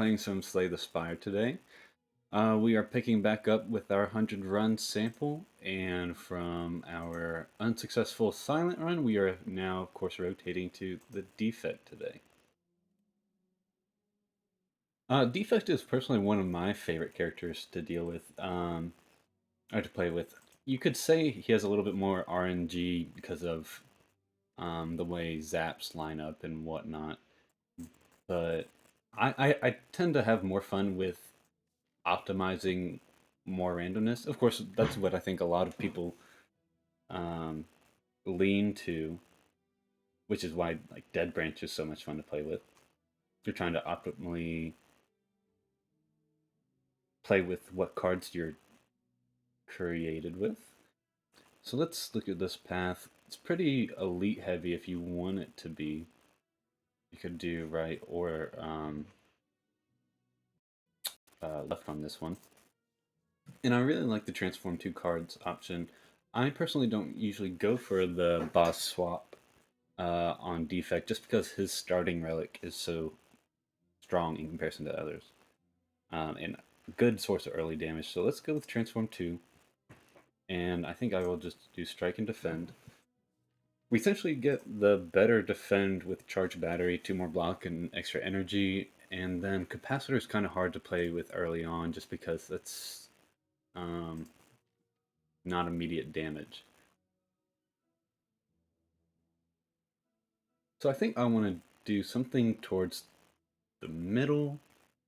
playing some Slay the Spire today. We are picking back up with our 100 run sample, and from our unsuccessful silent run, we are now, of course, rotating to the Defect today. Defect is personally one of my favorite characters to deal with, or to play with. You could say he has a little bit more RNG because of the way zaps line up and whatnot, but I tend to have more fun with optimizing more randomness. Of course, that's what I think a lot of people um, lean to, which is why like Dead Branch is so much fun to play with. You're trying to optimally play with what cards you're created with. So let's look at this path. It's pretty elite heavy if you want it to be. You could do right or left on this one. And I really like the transform 2 cards option. I personally don't usually go for the boss swap on Defect just because his starting relic is so strong in comparison to others. And good source of early damage. So let's go with Transform 2. And I think I will just do Strike and Defend. We essentially get the better defend with Charge Battery, 2 more block and extra energy. And then Capacitor is kind of hard to play with early on just because that's um, not immediate damage. So I think I want to do something towards the middle,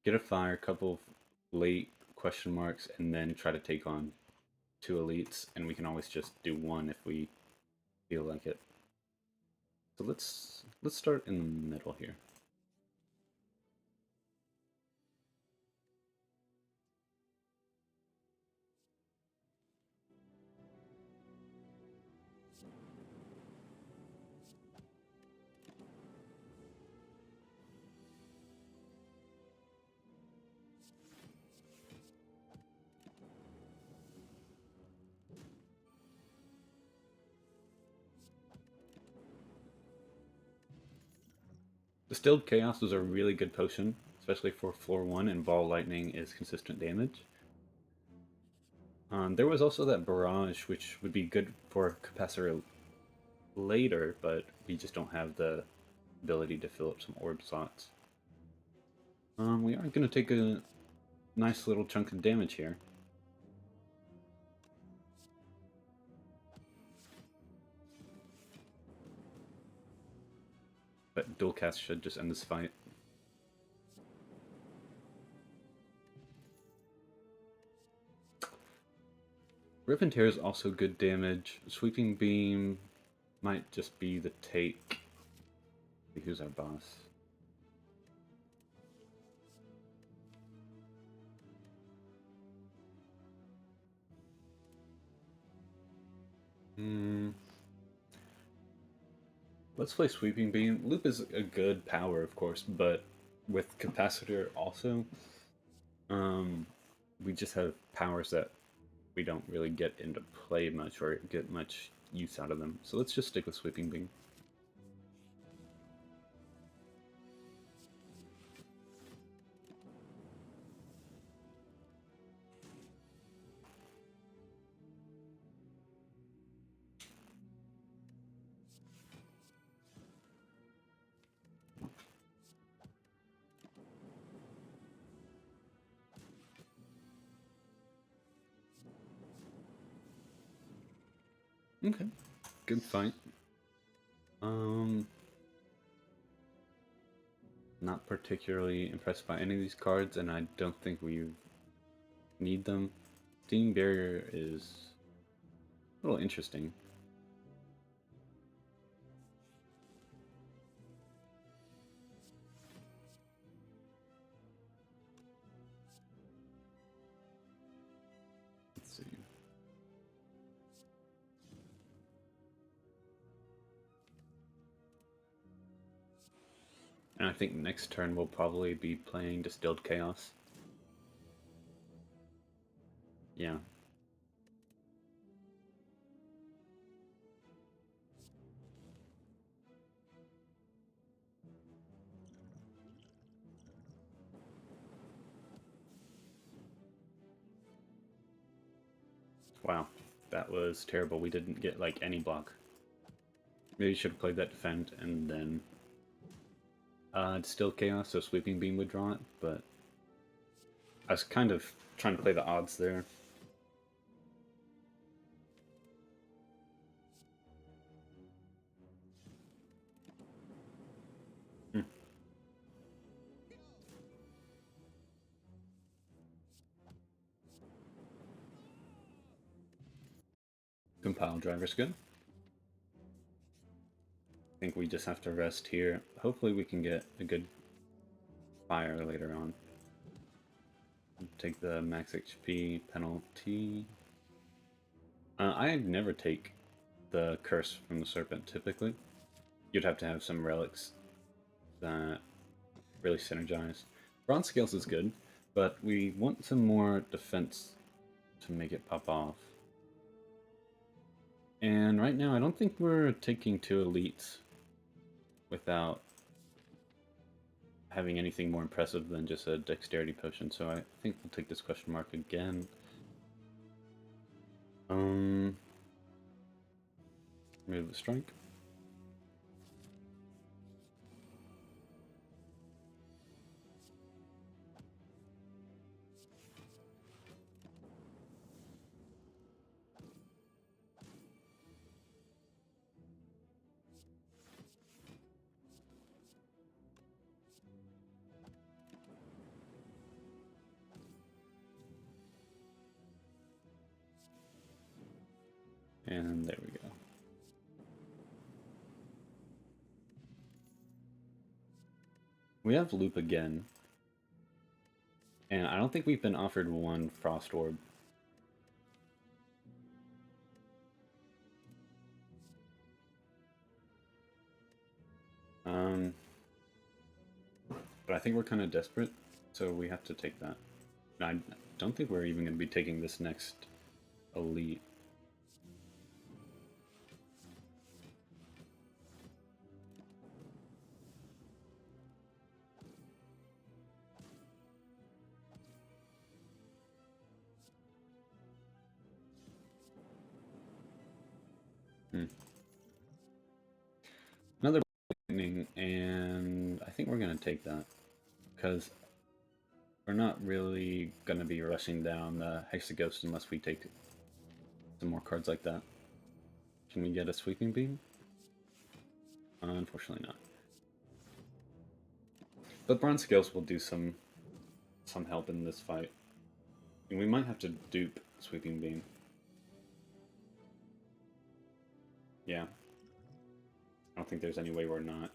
get a fire, couple of late question marks, and then try to take on 2 elites, and we can always just do one if we feel like it. So let's start in the middle here. Distilled Chaos is a really good potion, especially for floor 1, and Ball Lightning is consistent damage. There was also that Barrage, which would be good for Capacitor later, but we just don't have the ability to fill up some orb slots. We are going to take a nice little chunk of damage here. But dual cast should just end this fight. Rip and Tear is also good damage. Sweeping Beam might just be the take. Who's our boss? Let's play Sweeping Beam. Loop is a good power, of course, but with Capacitor also, we just have powers that we don't really get into play much or get much use out of them. So let's just stick with Sweeping Beam. Okay, good fight. Not particularly impressed by any of these cards, and I don't think we need them. Steam Barrier is a little interesting. Let's see. And I think next turn we'll probably be playing Distilled Chaos. Yeah. Wow, that was terrible. We didn't get, like, any block. Maybe should have played that defend and then... it's still chaos, so Sweeping Beam would draw it, but... I was kind of trying to play the odds there. Hmm. Compile driver's good. I think we just have to rest here. Hopefully we can get a good fire later on. Take the max HP penalty. I never take the curse from the serpent typically. You'd have to have some relics that really synergize. Bronze scales is good, but we want some more defense to make it pop off. And right now I don't think we're taking 2 elites without having anything more impressive than just a dexterity potion, so I think we'll take this question mark again. Remove the strike. And there we go. We have loop again. And I don't think we've been offered 1 frost orb. But I think we're kind of desperate, so we have to take that. I don't think we're even going to be taking this next elite. Another lightning, and I think we're going to take that, because we're not really going to be rushing down the Hexaghost unless we take some more cards like that. Can we get a Sweeping Beam? Unfortunately not. But Bronze Scales will do some help in this fight. And we might have to dupe Sweeping Beam. Yeah. I don't think there's any way we're not.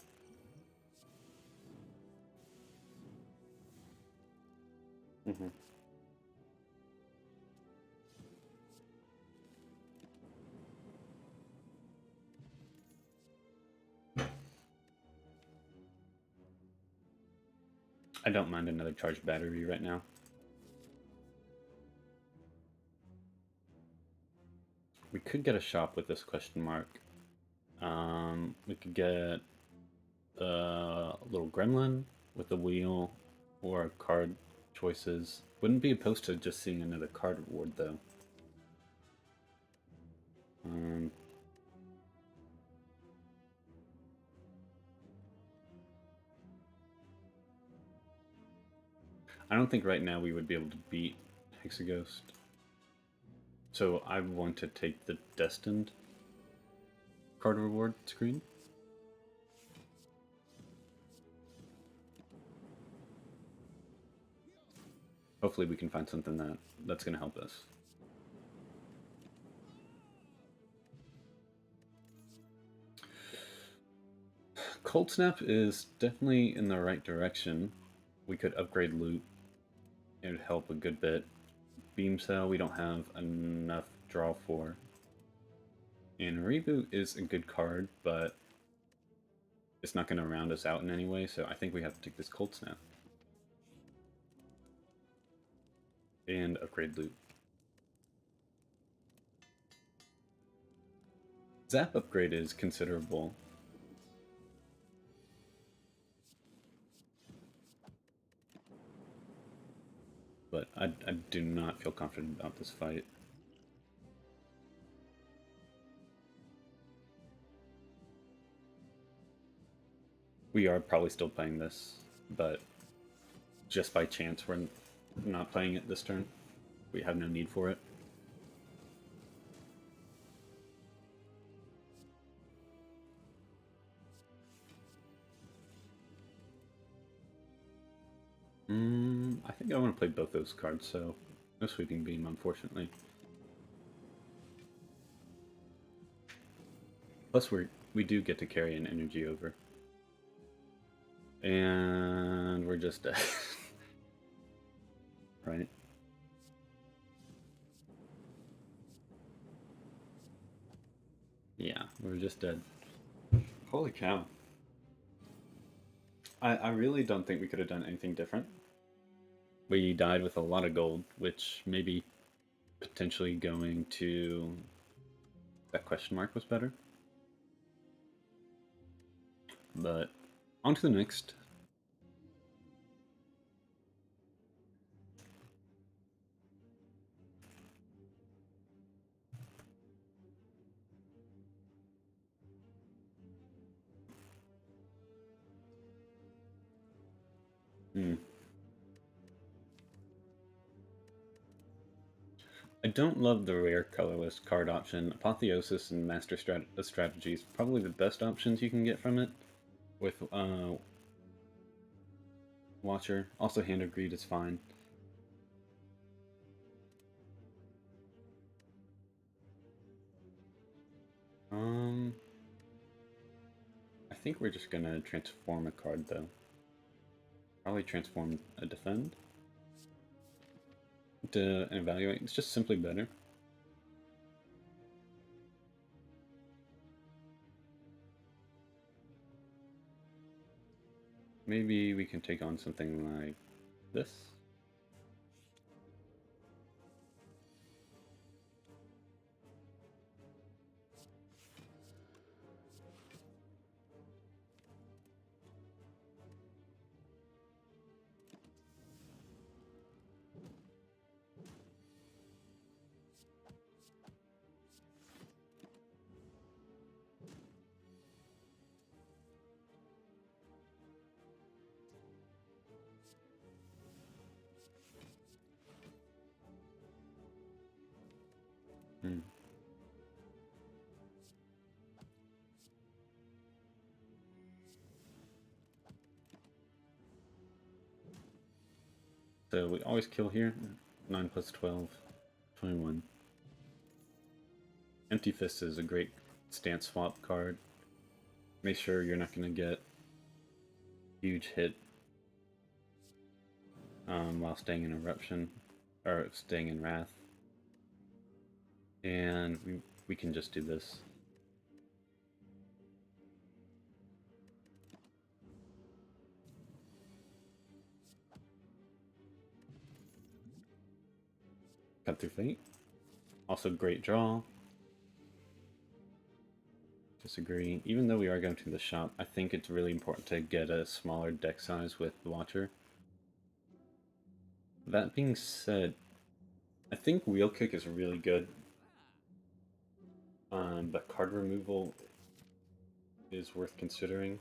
I don't mind another charged battery right now. We could get a shop with this question mark. We could get the little gremlin with the wheel or card choices. Wouldn't be opposed to just seeing another card reward though. I don't think right now we would be able to beat Hexaghost. So I want to take the Destined card reward screen. Hopefully we can find something that's going to help us. Cold Snap is definitely in the right direction. We could upgrade loot. It would help a good bit. Beam Cell we don't have enough draw for. And Reboot is a good card, but it's not going to round us out in any way, so I think we have to take this Cold Snap. And upgrade loot. Zap upgrade is considerable. But I do not feel confident about this fight. We are probably still playing this, but just by chance we're not playing it this turn. We have no need for it. I think I want to play both those cards, so no Sweeping Beam, unfortunately. Plus, we do get to carry an energy over. And we're just dead. Right? Yeah, we're just dead. Holy cow. I really don't think we could have done anything different. We died with a lot of gold, which maybe potentially going to that question mark was better. But on to the next. I don't love the rare colorless card option. Apotheosis and Master Strategy is probably the best options you can get from it. With Watcher. Also, Hand of Greed is fine. I think we're just gonna transform a card though. Probably transform a Defend. To evaluate, it's just simply better. Maybe we can take on something like this. So we always kill here. 9 plus 12, 21. Empty Fist is a great stance swap card. Make sure you're not going to get huge hit while staying in Eruption, or staying in Wrath. And we can just do this. Cut through Fate. Also great draw. Disagree. Even though we are going to the shop, I think it's really important to get a smaller deck size with the Watcher. That being said, I think Wheel Kick is really good. But card removal is worth considering.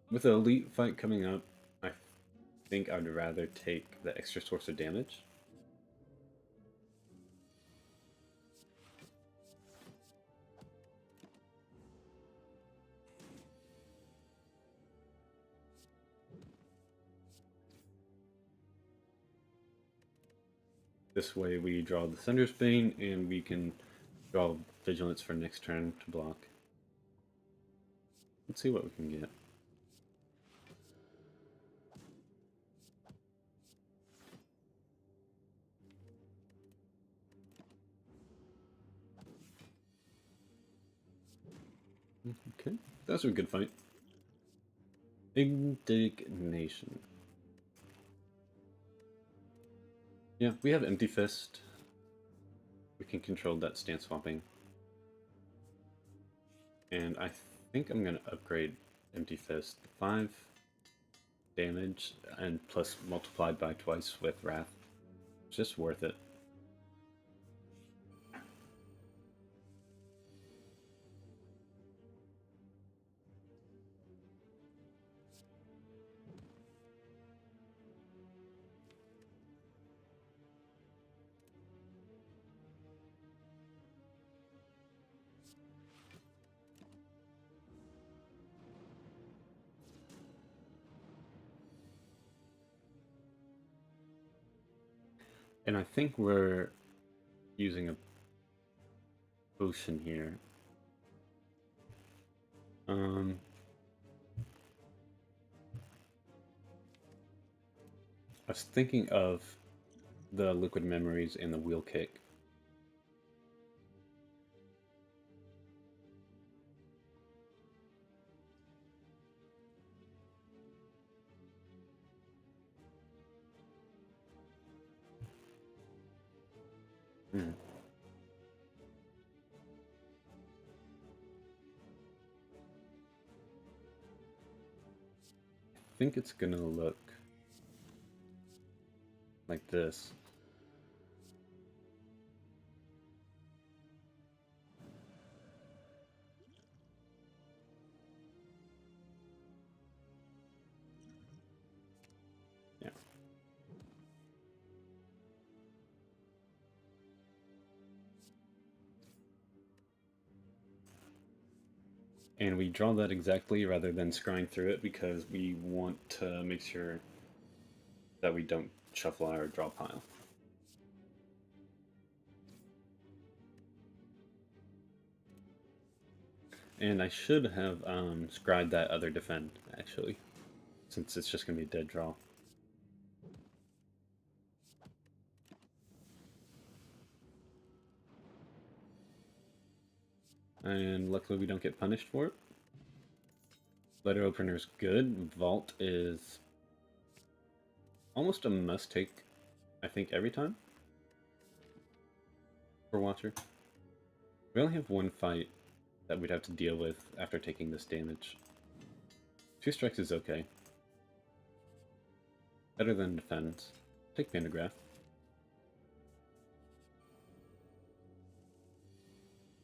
With the Elite fight coming up, I think I'd rather take the extra source of damage. This way we draw the Thunder's Bane, and we can draw Vigilance for next turn to block. Let's see what we can get. Okay, that was a good fight. Indignation. Yeah, we have Empty Fist. We can control that stance swapping. And I think I'm going to upgrade Empty Fist 5 damage and plus multiplied by twice with Wrath. It's just worth it. And I think we're using a potion here. Um, I was thinking of the liquid memories and the wheel kick. Hmm. I think it's gonna look like this. Yeah. And we draw that exactly rather than scrying through it because we want to make sure that we don't shuffle our draw pile. And I should have scried that other defend, actually, since it's just going to be a dead draw. And luckily we don't get punished for it. Letter opener's good. Vault is almost a must take, I think, every time for Watcher. We only have one fight that we'd have to deal with after taking this damage. 2 strikes is okay. Better than defense. Take Pantograph.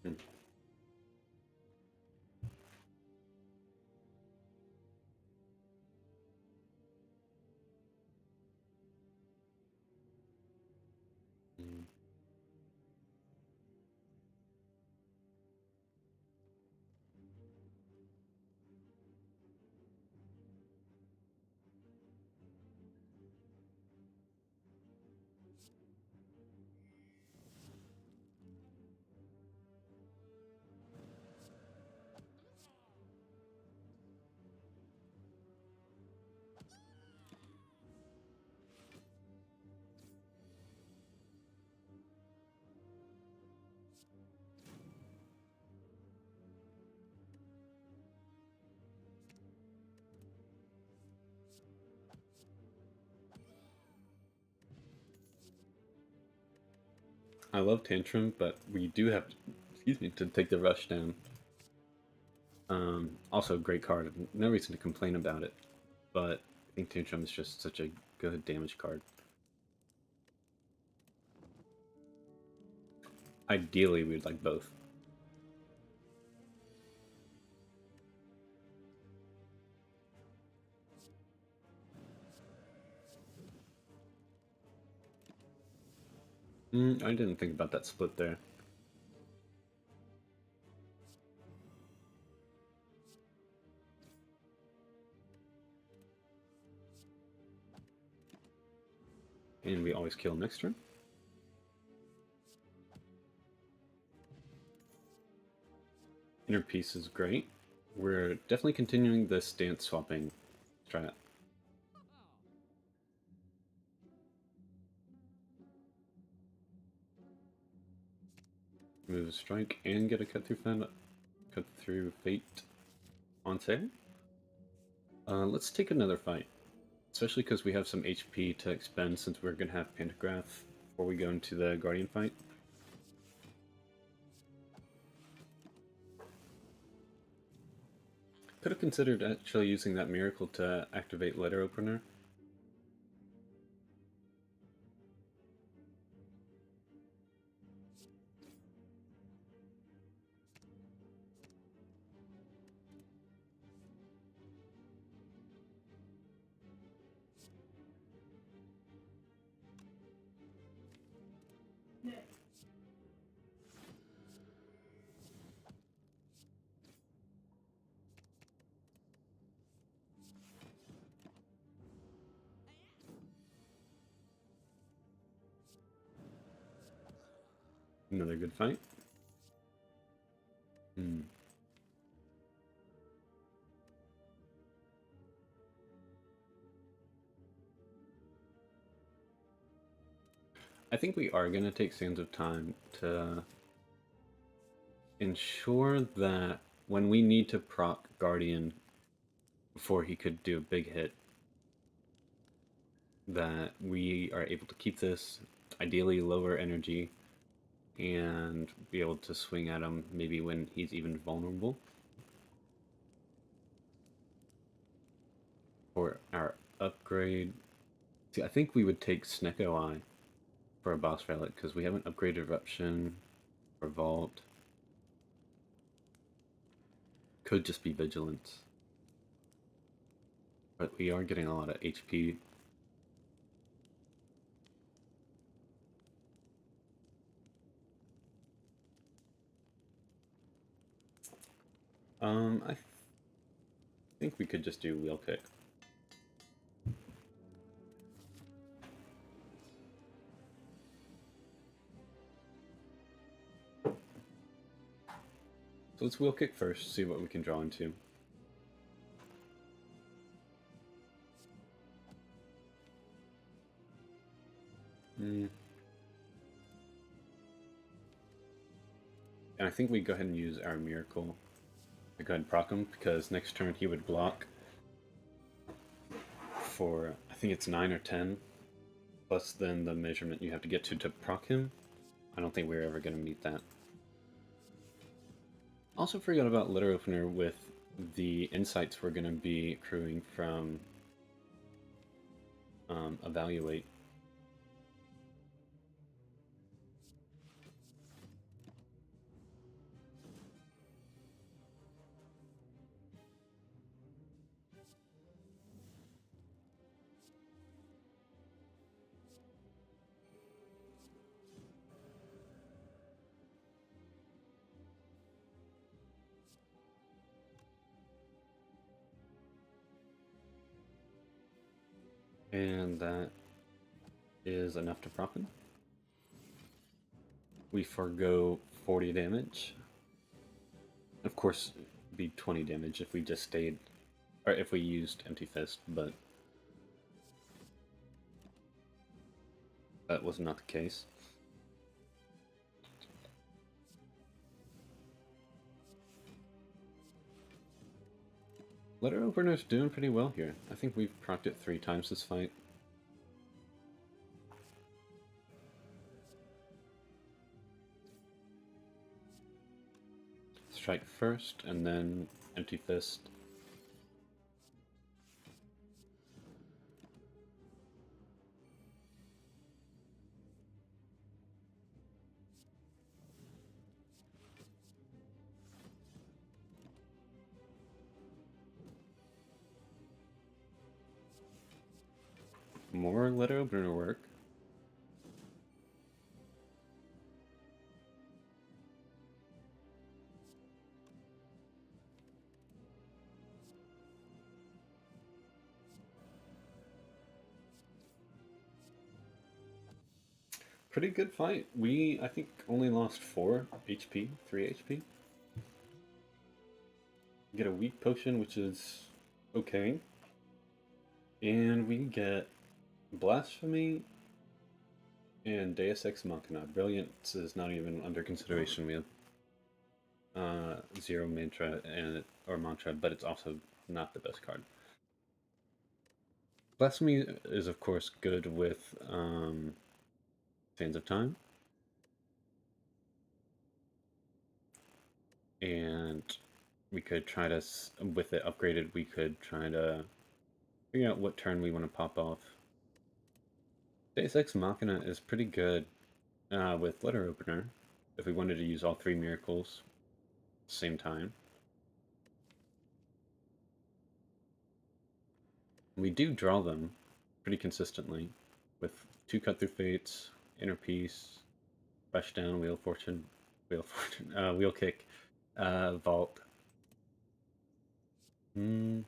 Hmm. Hmm. I love Tantrum, but we do have, excuse me, to take the rush down. Also, great card. No reason to complain about it, but I think Tantrum is just such a good damage card. Ideally, we'd like both. I didn't think about that split there. And we always kill next turn. Inner Peace is great. We're definitely continuing the stance swapping strat. Move a strike and get a cut through fate on sale. Let's take another fight, especially because we have some HP to expend since we're gonna have Pantograph before we go into the Guardian fight. Could have considered actually using that miracle to activate Letter Opener. Another good fight. Hmm. I think we are going to take Sands of Time to ensure that when we need to proc Guardian before he could do a big hit, that we are able to keep this, ideally lower energy, and be able to swing at him maybe when he's even vulnerable. For our upgrade, see, I think we would take Snecko Eye for a boss relic because we haven't upgraded Eruption or Vault. Could just be Vigilance. But we are getting a lot of HP. I think we could just do Wheel Kick. So let's Wheel Kick first, see what we can draw into. And I think we go ahead and use our Miracle to go ahead and proc him, because next turn he would block for, I think it's 9 or 10, plus then the measurement you have to get to proc him. I don't think we're ever going to meet that. Also forgot about Letter Opener with the insights we're going to be accruing from Evaluate. And that is enough to proc him. We forgo 40 damage. Of course, it'd be 20 damage if we just stayed, or if we used Empty Fist, but that was not the case. Letter Opener's doing pretty well here. I think we've procced it 3 times this fight. Strike first, and then Empty Fist. More Letter Opener work. Pretty good fight. We, I think, only lost 4 HP, 3 HP. Get a weak potion, which is okay. And we get Blasphemy and Deus Ex Machina. Brilliance is not even under consideration. We have 0 mantra or mantra, but it's also not the best card. Blasphemy is of course good with Sands of Time. And we could try to, with it upgraded, we could try to figure out what turn we want to pop off. Deus Ex Machina is pretty good with Letter Opener, if we wanted to use all 3 miracles at the same time. We do draw them pretty consistently with 2 Cut Through Fates, Inner Peace, Rush Down, Wheel Kick, Vault. I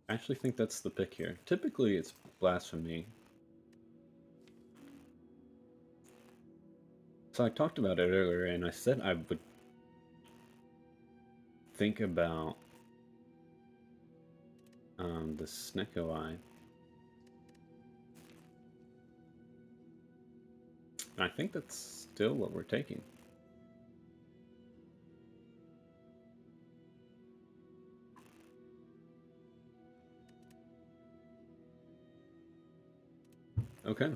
actually think that's the pick here. Typically it's Blasphemy. So I talked about it earlier, and I said I would think about the Snecko Eye. I think that's still what we're taking. Okay.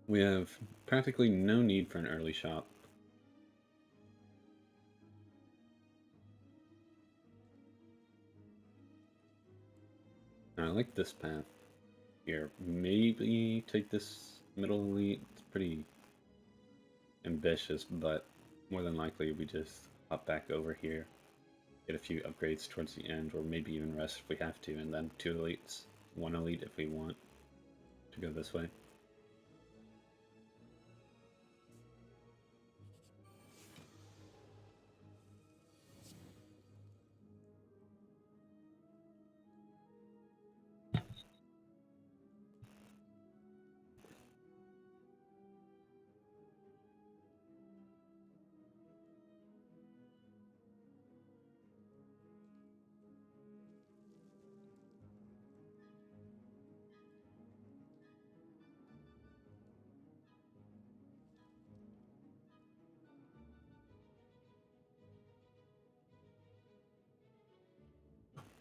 We have practically no need for an early shop. I like this path here. Maybe take this middle elite. It's pretty ambitious, but more than likely we just hop back over here, get a few upgrades towards the end, or maybe even rest if we have to, and then 2 elites, 1 elite if we want to go this way.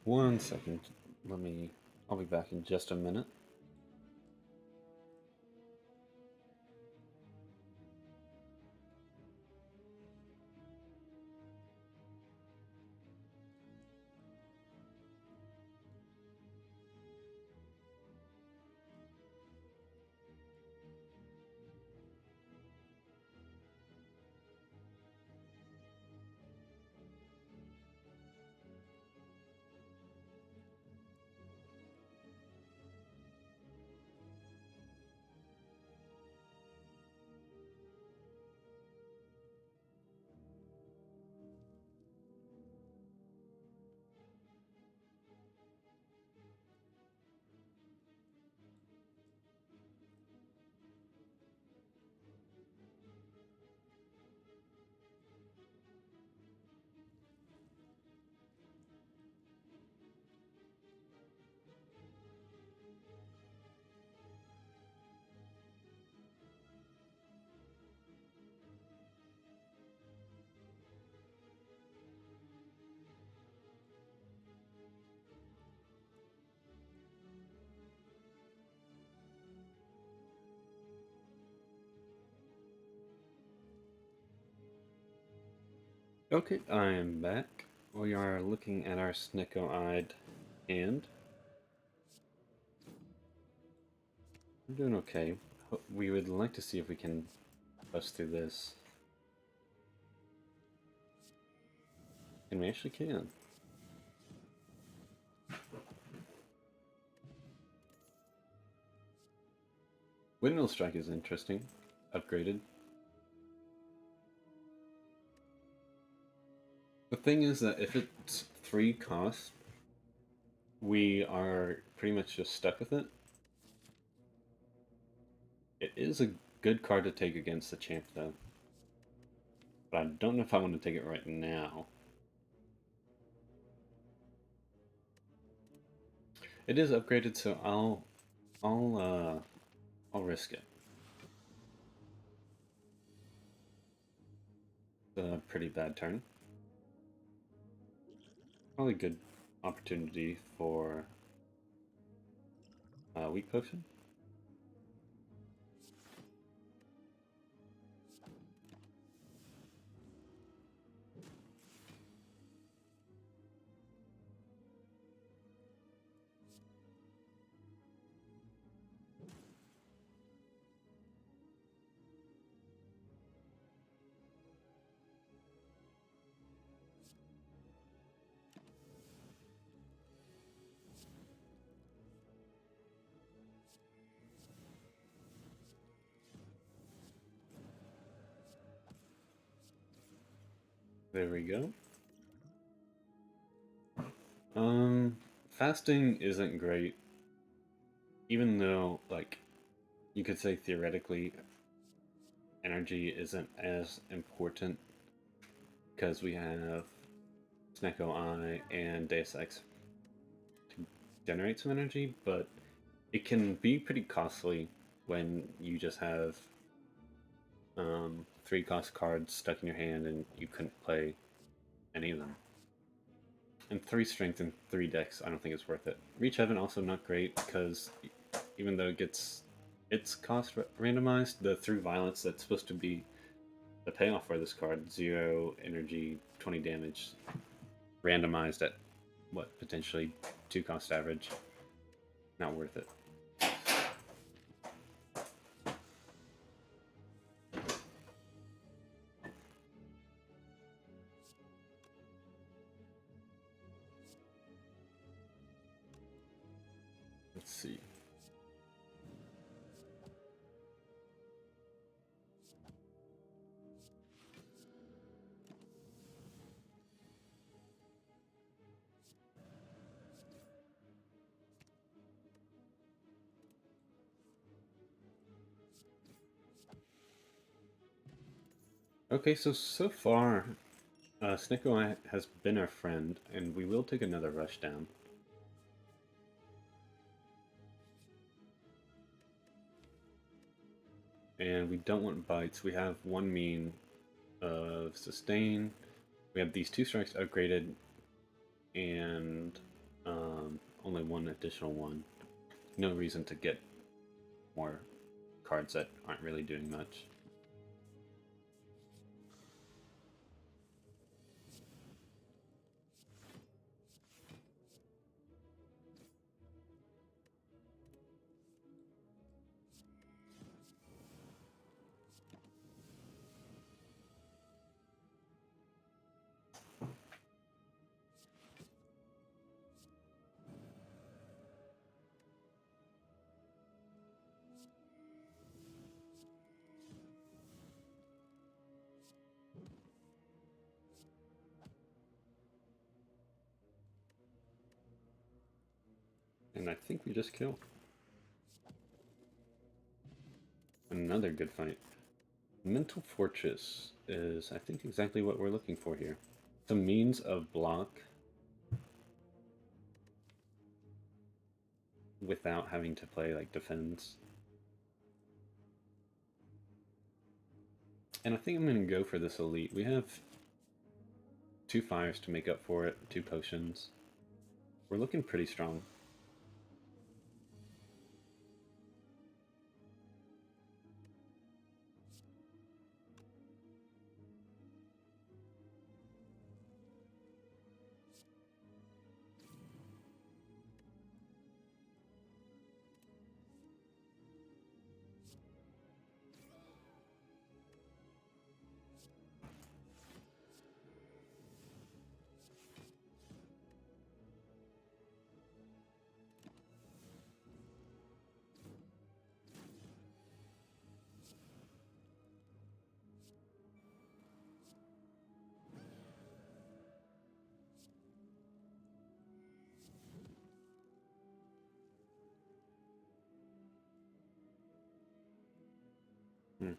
One second. I'll be back in just a minute. Okay, I am back. We are looking at our Snecko-eyed hand. We're doing okay. We would like to see if we can bust through this. And we actually can. Windmill Strike is interesting. Upgraded. The thing is that if it's 3 cost, we are pretty much just stuck with it. It is a good card to take against the champ, though. But I don't know if I want to take it right now. It is upgraded, so I'll risk it. It's a pretty bad turn. Probably good opportunity for weak potion. There we go. Fasting isn't great, even though, like, you could say theoretically energy isn't as important because we have Snecko Eye and Deus Ex to generate some energy, but it can be pretty costly when you just have 3 cost cards stuck in your hand and you couldn't play any of them. And 3 strength and 3 decks, I don't think it's worth it. Reach Heaven also not great because even though it gets its cost randomized, the Through Violence that's supposed to be the payoff for this card, 0 energy, 20 damage, randomized at what, potentially 2 cost average. Not worth it. Let's see. Okay, so far, Snecko has been our friend, and we will take another rush down. And we don't want bites. We have 1 mean of sustain. We have these 2 strikes upgraded, and only 1 additional one. No reason to get more cards that aren't really doing much. And I think we just kill. Another good fight. Mental Fortress is, I think, exactly what we're looking for here. The means of block without having to play like defense. And I think I'm going to go for this elite. We have 2 fires to make up for it, 2 potions. We're looking pretty strong. Hmm.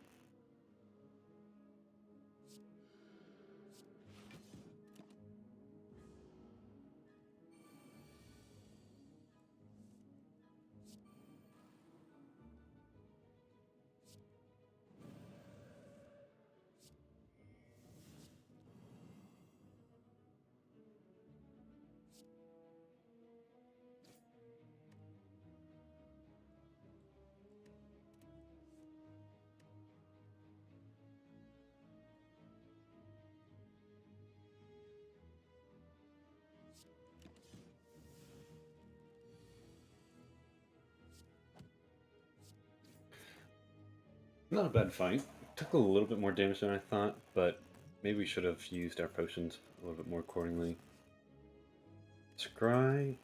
Not a bad fight. Took a little bit more damage than I thought, but maybe we should have used our potions a little bit more accordingly. Scry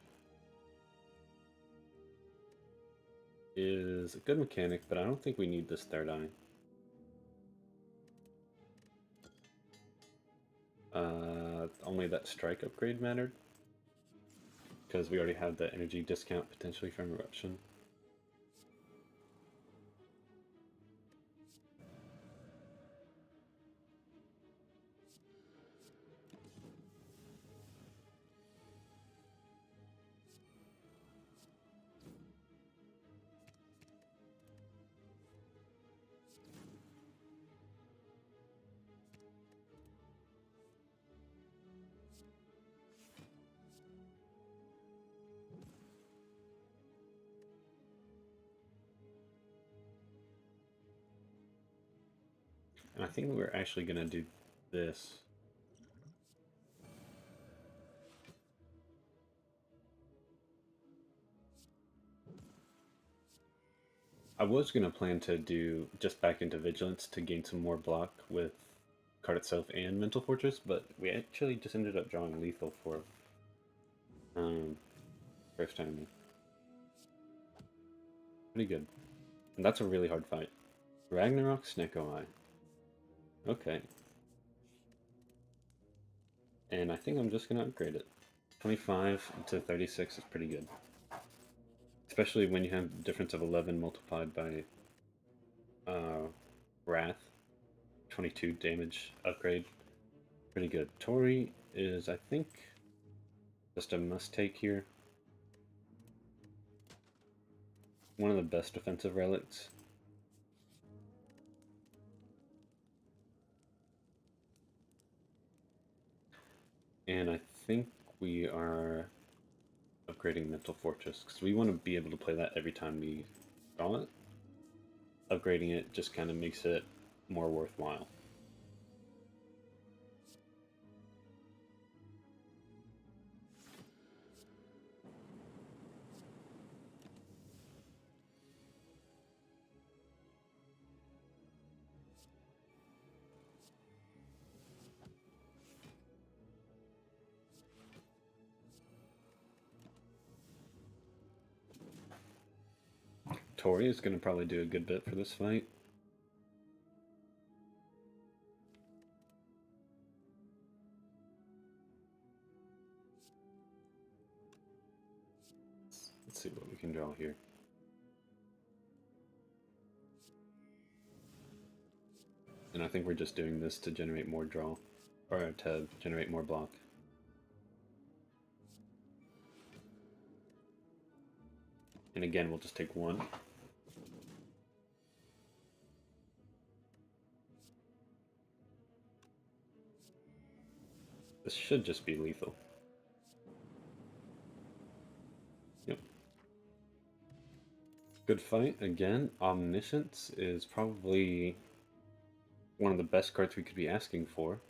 is a good mechanic, but I don't think we need this 3rd eye. Only that strike upgrade mattered. because we already have the energy discount potentially from Eruption. And I think we're actually going to do this. I was going to plan to do just back into Vigilance to gain some more block with card itself and Mental Fortress, but we actually just ended up drawing Lethal for first enemy. Pretty good. And that's a really hard fight. Ragnarok Snecko Eye. Okay. And I think I'm just going to upgrade it. 25 to 36 is pretty good. Especially when you have the difference of 11 multiplied by Wrath. 22 damage upgrade. Pretty good. Tori is, I think, just a must-take here. One of the best defensive relics. And I think we are upgrading Mental Fortress, because we want to be able to play that every time we draw it. Upgrading it just kind of makes it more worthwhile. Tori is going to probably do a good bit for this fight. Let's see what we can draw here. And I think we're just doing this to generate more draw, or to generate more block. And again, we'll just take one. This should just be lethal. Yep. Good fight. Again, Omniscience is probably one of the best cards we could be asking for.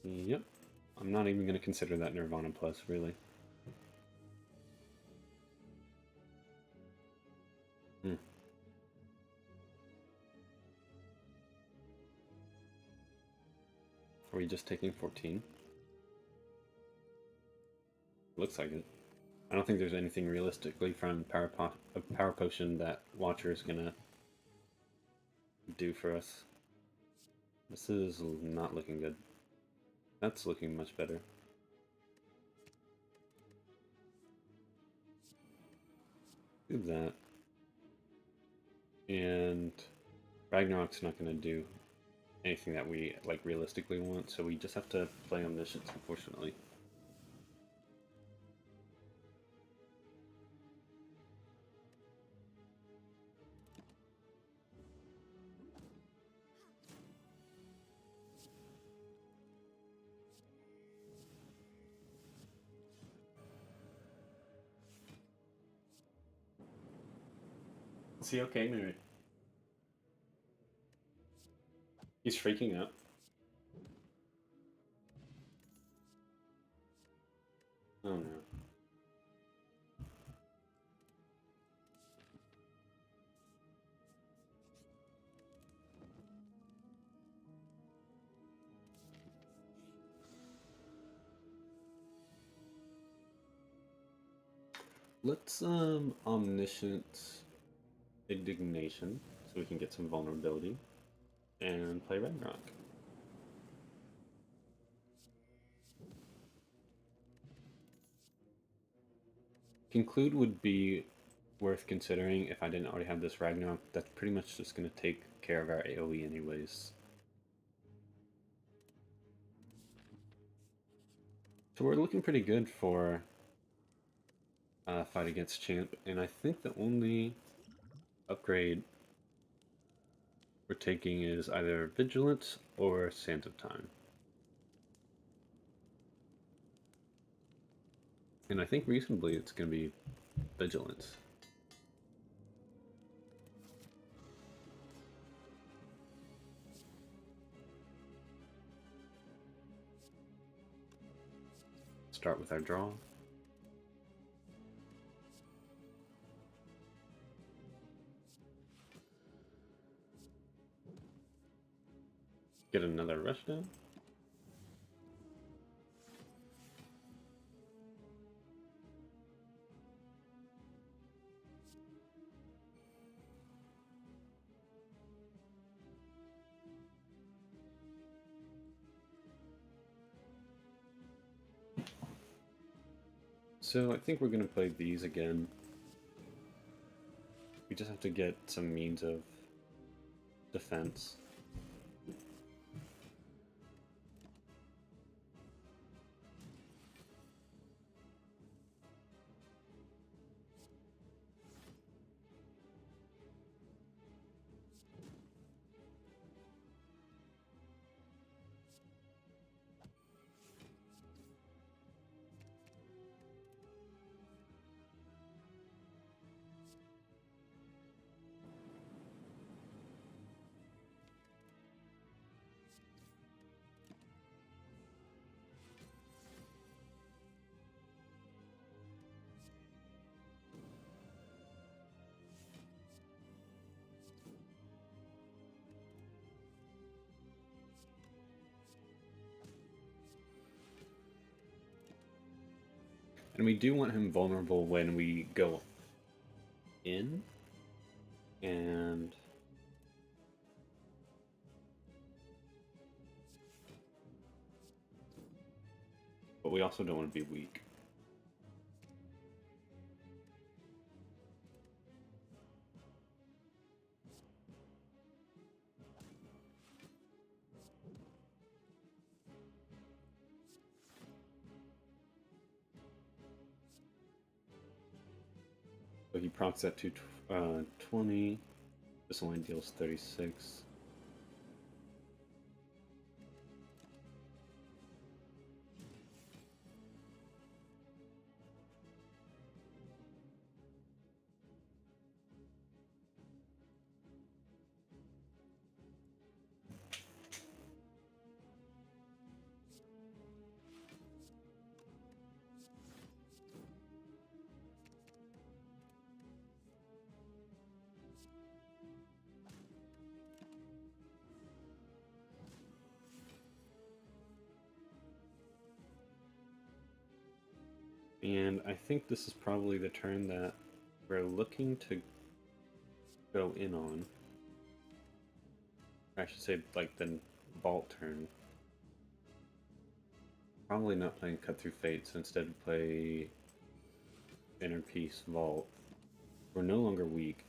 Yep. I'm not even going to consider that Nirvana Plus, really. Are we just taking 14? Looks like it. I don't think there's anything realistically from Power Potion that Watcher is gonna do for us. This is not looking good. That's looking much better. Do that. And Ragnarok's not gonna do anything that we like realistically want, so we just have to play Omniscience, unfortunately. Is he okay, maybe? He's freaking out. Oh no. Let's Omniscience Indignation so we can get some vulnerability and play Ragnarok. Conclude would be worth considering if I didn't already have this Ragnarok. That's pretty much just going to take care of our AoE anyways. So we're looking pretty good for fight against Champ, and I think the only upgrade we're taking is either Vigilance or Sands of Time. And I think reasonably it's going to be Vigilance. Start with our draw. Get another rush down. So I think we're going to play these again. We just have to get some means of defense. And we do want him vulnerable when we go in, and but we also don't want to be weak. So he procs that to 20. This only deals 36. And I think this is probably the turn that we're looking to go in on. I should say, like, the vault turn. Probably not playing Cut Through Fate, so instead play Inner Peace Vault. We're no longer weak.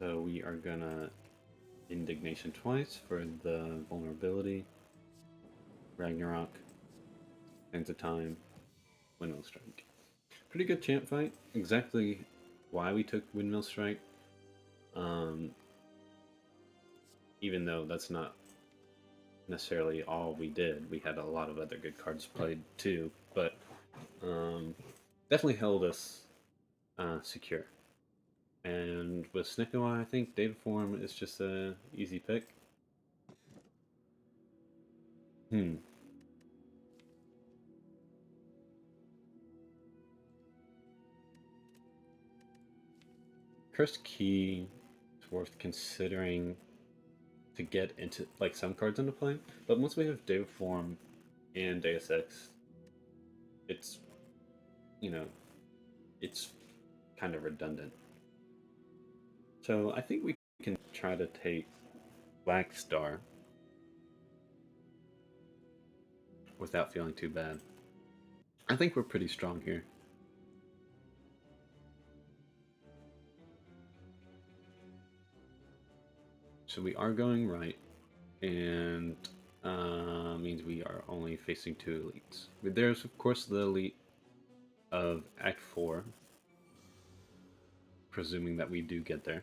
So we are gonna Indignation twice for the vulnerability. Ragnarok. Sands of Time. Windmill Strike. Pretty good champ fight. Exactly why we took Windmill Strike. Even though that's not necessarily all we did. We had a lot of other good cards played too, but definitely held us secure. And with Snickowa, I think Data Form is just a easy pick. Cursed Key is worth considering to get into like some cards into play, but once we have Data Form and Deus Ex, it's it's kind of redundant. So I think we can try to take Black Star. without feeling too bad. I think we're pretty strong here. So we are going right, and means we are only facing 2 elites. But there's of course the elite of Act 4, presuming that we do get there.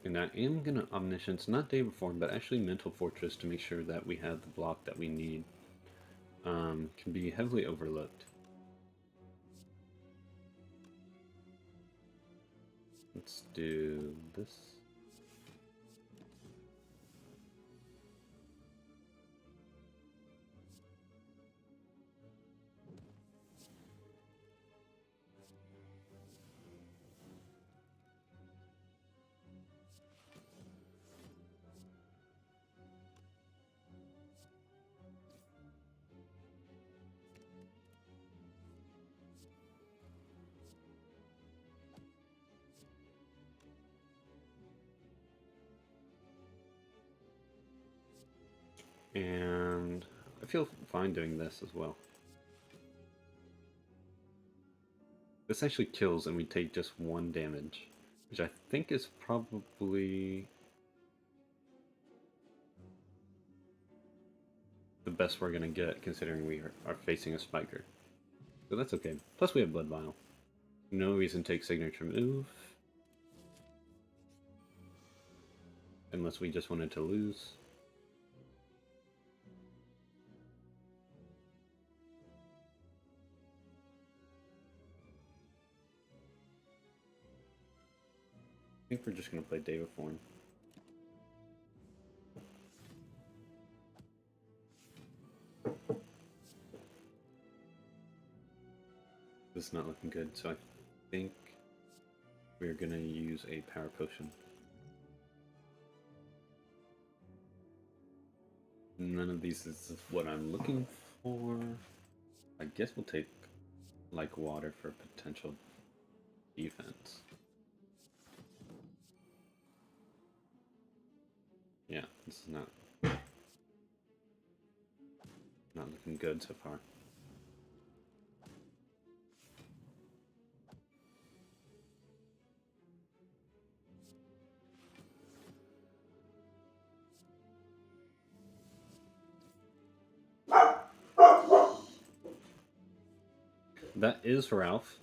And I am gonna Omniscience, not Day Reform, but actually Mental Fortress to make sure that we have the block that we need. Can be heavily overlooked. Let's do this. And I feel fine doing this as well. This actually kills and we take just 1 damage, which I think is probably the best we're gonna get considering we are facing a spiker. So that's okay. Plus we have Blood Vial. No reason to take Signature Move. Unless we just wanted to lose. I think we're just going to play Day Reform. This is not looking good, so I think we're going to use a Power Potion. None of these is what I'm looking for. I guess we'll take like water for potential defense. Yeah, this is not looking good so far. That is Ralph.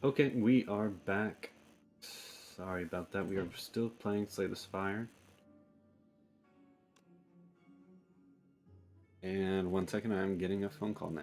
Okay, we are back. Sorry about that. We are still playing Slay the Spire. And 1 second, I'm getting a phone call now.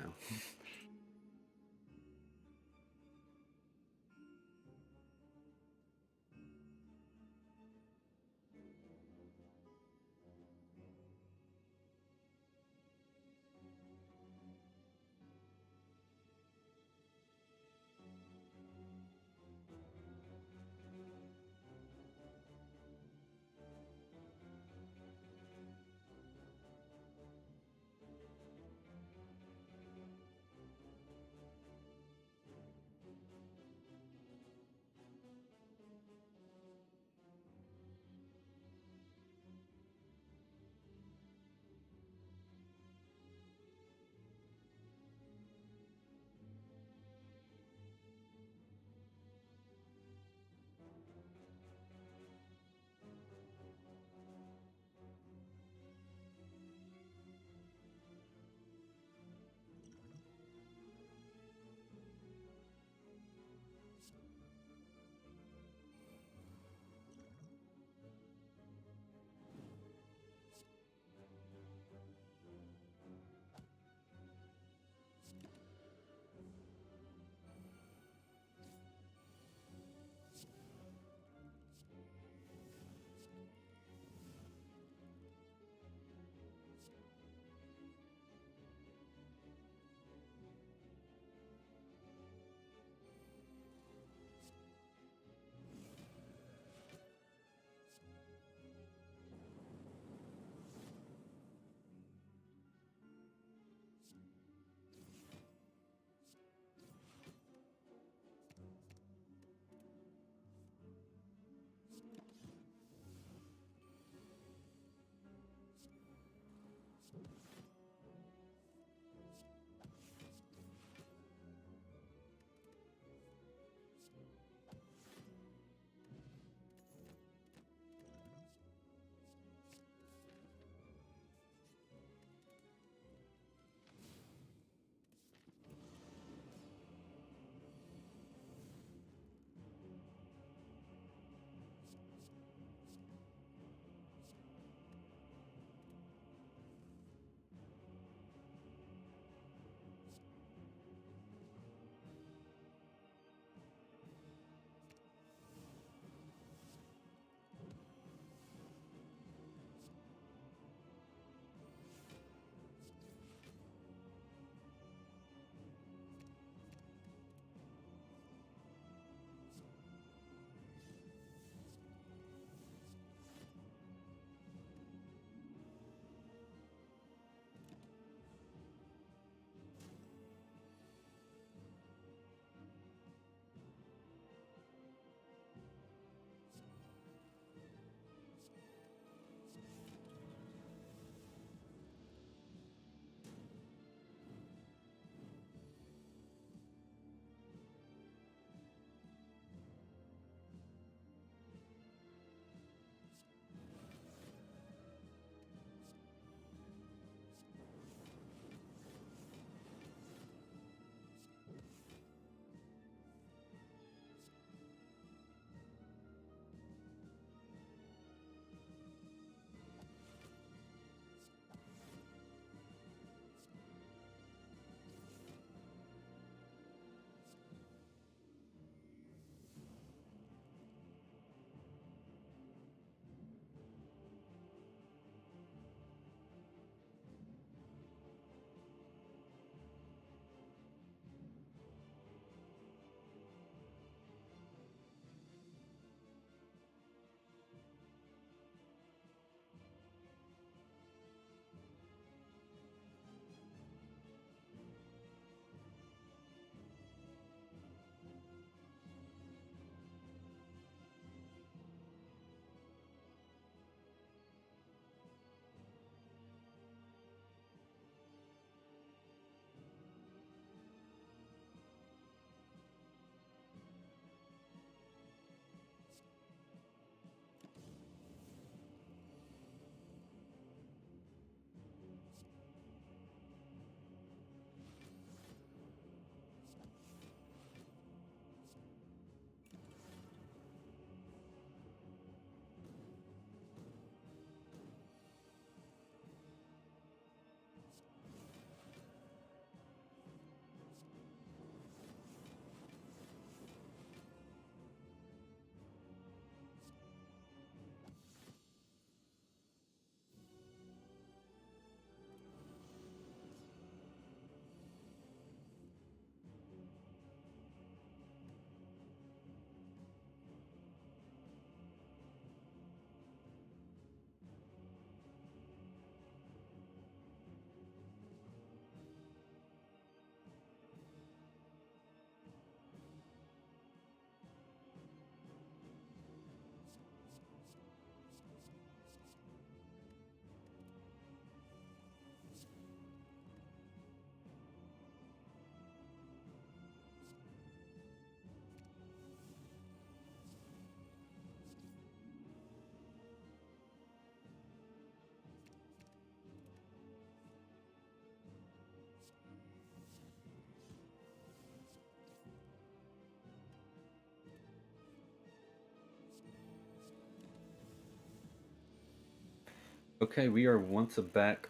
Okay, we are once back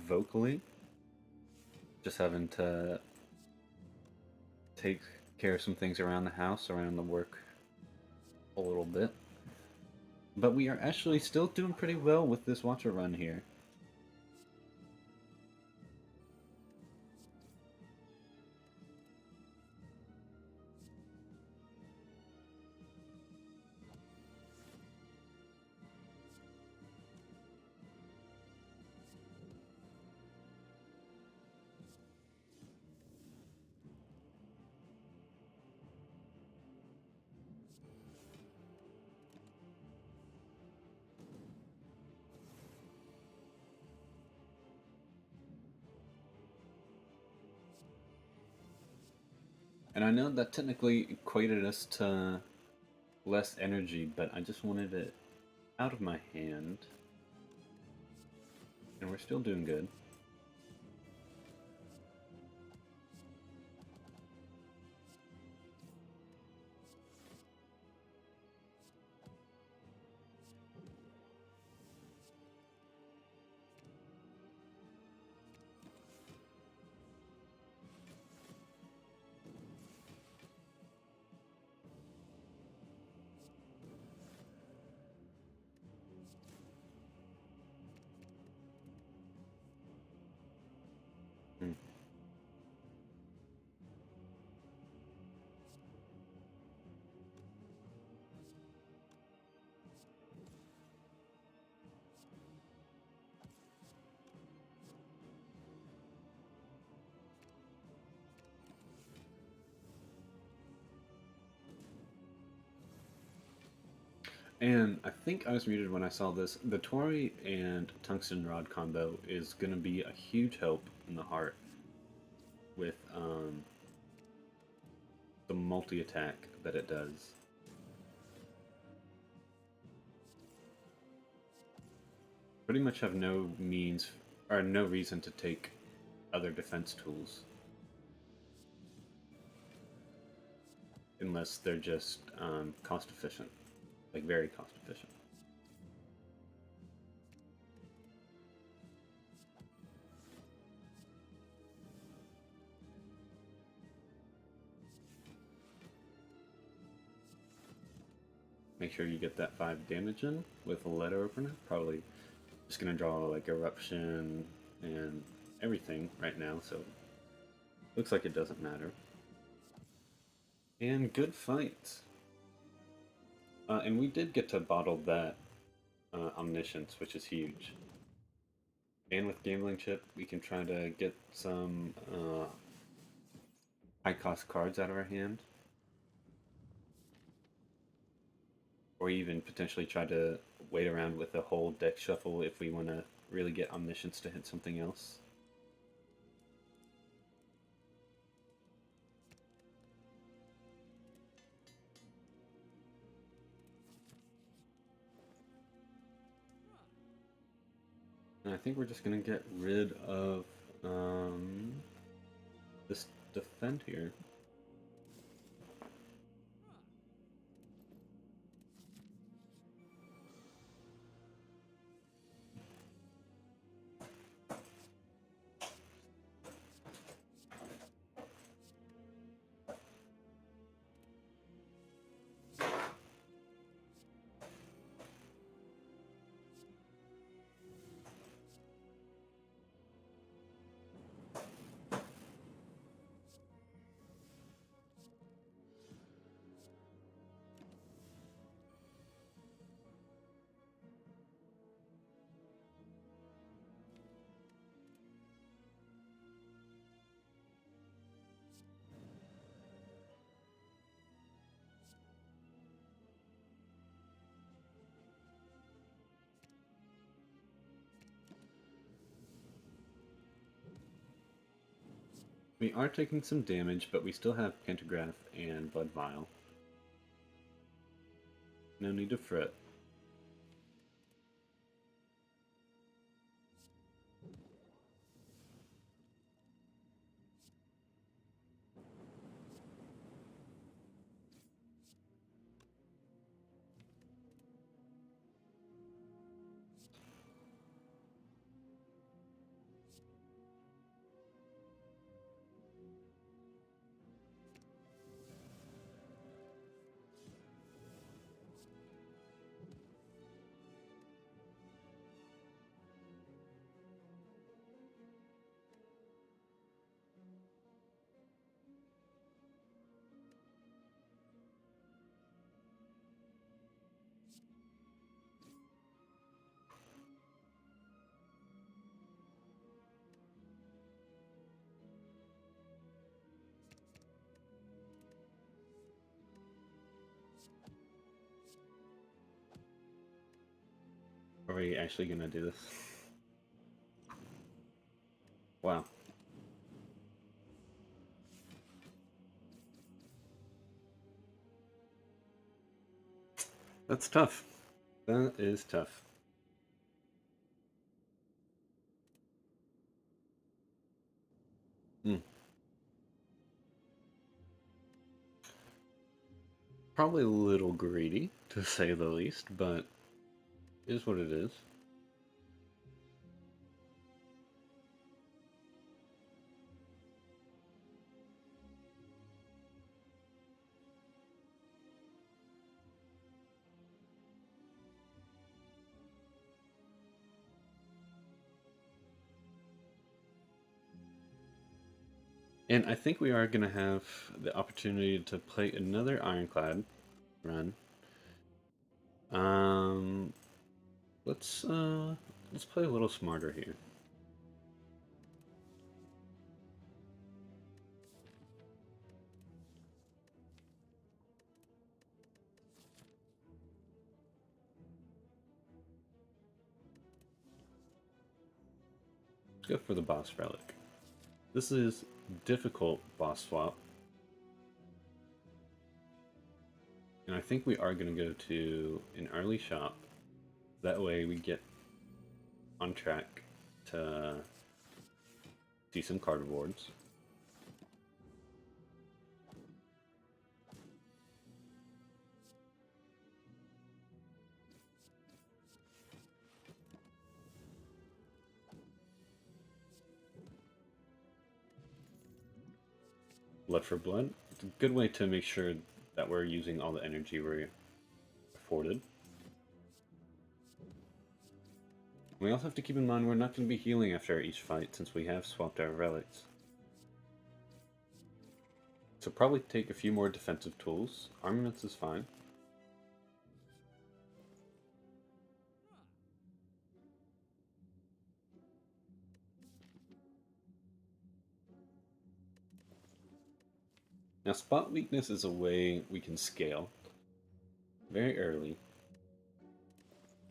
vocally. Just having to take care of some things around the house, around the work a little bit. But we are actually still doing pretty well with this Watcher run here. And I know that technically equated us to less energy, but I just wanted it out of my hand. And we're still doing good. Hmm. And I think I was muted when I saw this. The Tori and Tungsten Rod combo is going to be a huge help in the heart with the multi-attack that it does. Pretty much have no means, or no reason to take other defense tools. Unless they're just cost efficient. Like, very cost efficient. Make sure you get that 5 damage in with a letter opener. Probably just gonna draw like eruption and everything right now, so looks like it doesn't matter. And good fight. And we did get to bottle that omniscience, which is huge. And with gambling chip, we can try to get some high cost cards out of our hand. Or even potentially try to wait around with a whole deck shuffle if we want to really get omniscience to hit something else. And I think we're just going to get rid of this defend here. We are taking some damage, but we still have Pantograph and Blood Vial. No need to fret. are you actually gonna do this? Wow. That's tough. That is tough. Hmm. Probably a little greedy, to say the least, but it is what it is. And I think we are going to have the opportunity to play another Ironclad run. Um, let's uh, let's play a little smarter here. Let's go for the boss relic. This is difficult boss swap, and I think we are going to go to an early shop. That way we get on track to see some card rewards. Blood for blood. It's a good way to make sure that we're using all the energy we're afforded. We also have to keep in mind we're not going to be healing after each fight since we have swapped our relics. So probably take a few more defensive tools. Armaments is fine. Now spot weakness is a way we can scale very early,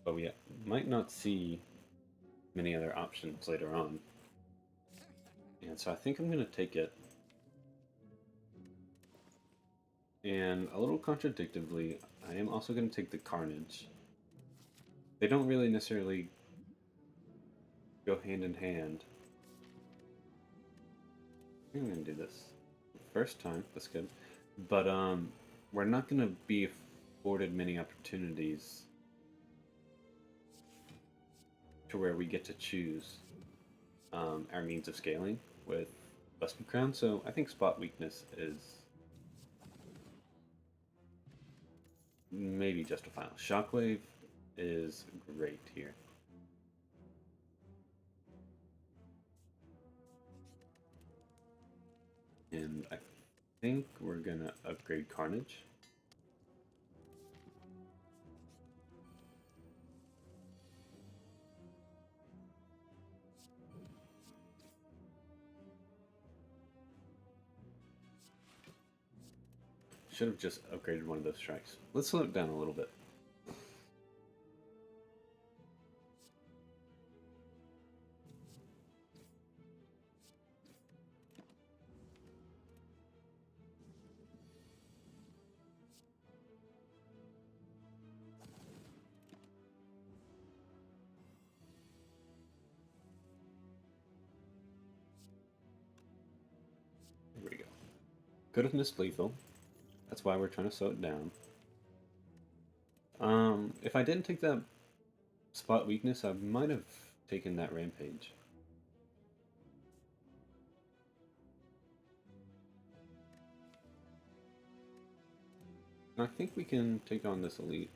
but we might not see many other options later on. And so I think I'm going to take it. And a little contradictively, I am also going to take the Carnage. They don't really necessarily go hand in hand. I'm going to do this. First time, that's good. But we're not going to be afforded many opportunities to where we get to choose our means of scaling with Busted Crown, so I think spot weakness is maybe justifiable. Shockwave is great here. And I think we're gonna upgrade Carnage. Should have just upgraded one of those strikes. Let's slow it down a little bit. There we go. Could have missed lethal. That's why we're trying to slow it down. If I didn't take that spot weakness, I might have taken that rampage. I think we can take on this elite.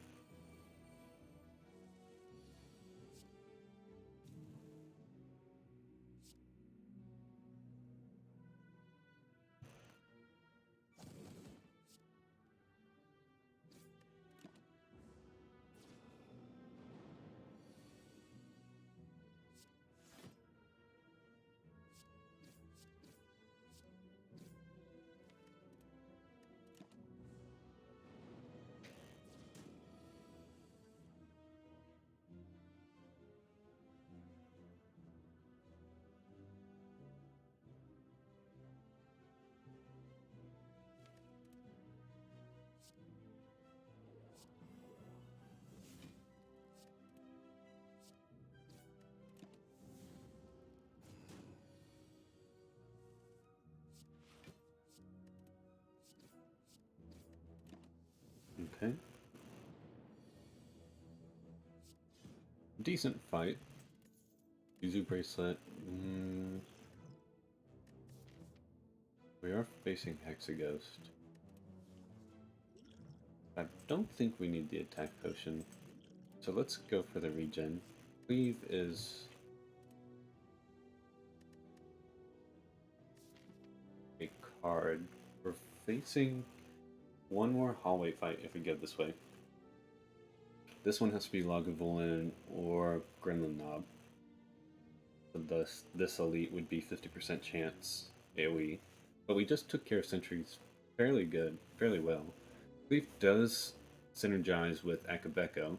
Okay. Decent fight. Yuzu bracelet. We are facing Hexaghost. I don't think we need the attack potion. So let's go for the regen. Cleave is a card. We're facing one more hallway fight if we go this way. This one has to be Lagavulin or Gremlin Knob. So this elite would be 50% chance AoE. But we just took care of sentries fairly good, fairly well. Cleave does synergize with Akabeko.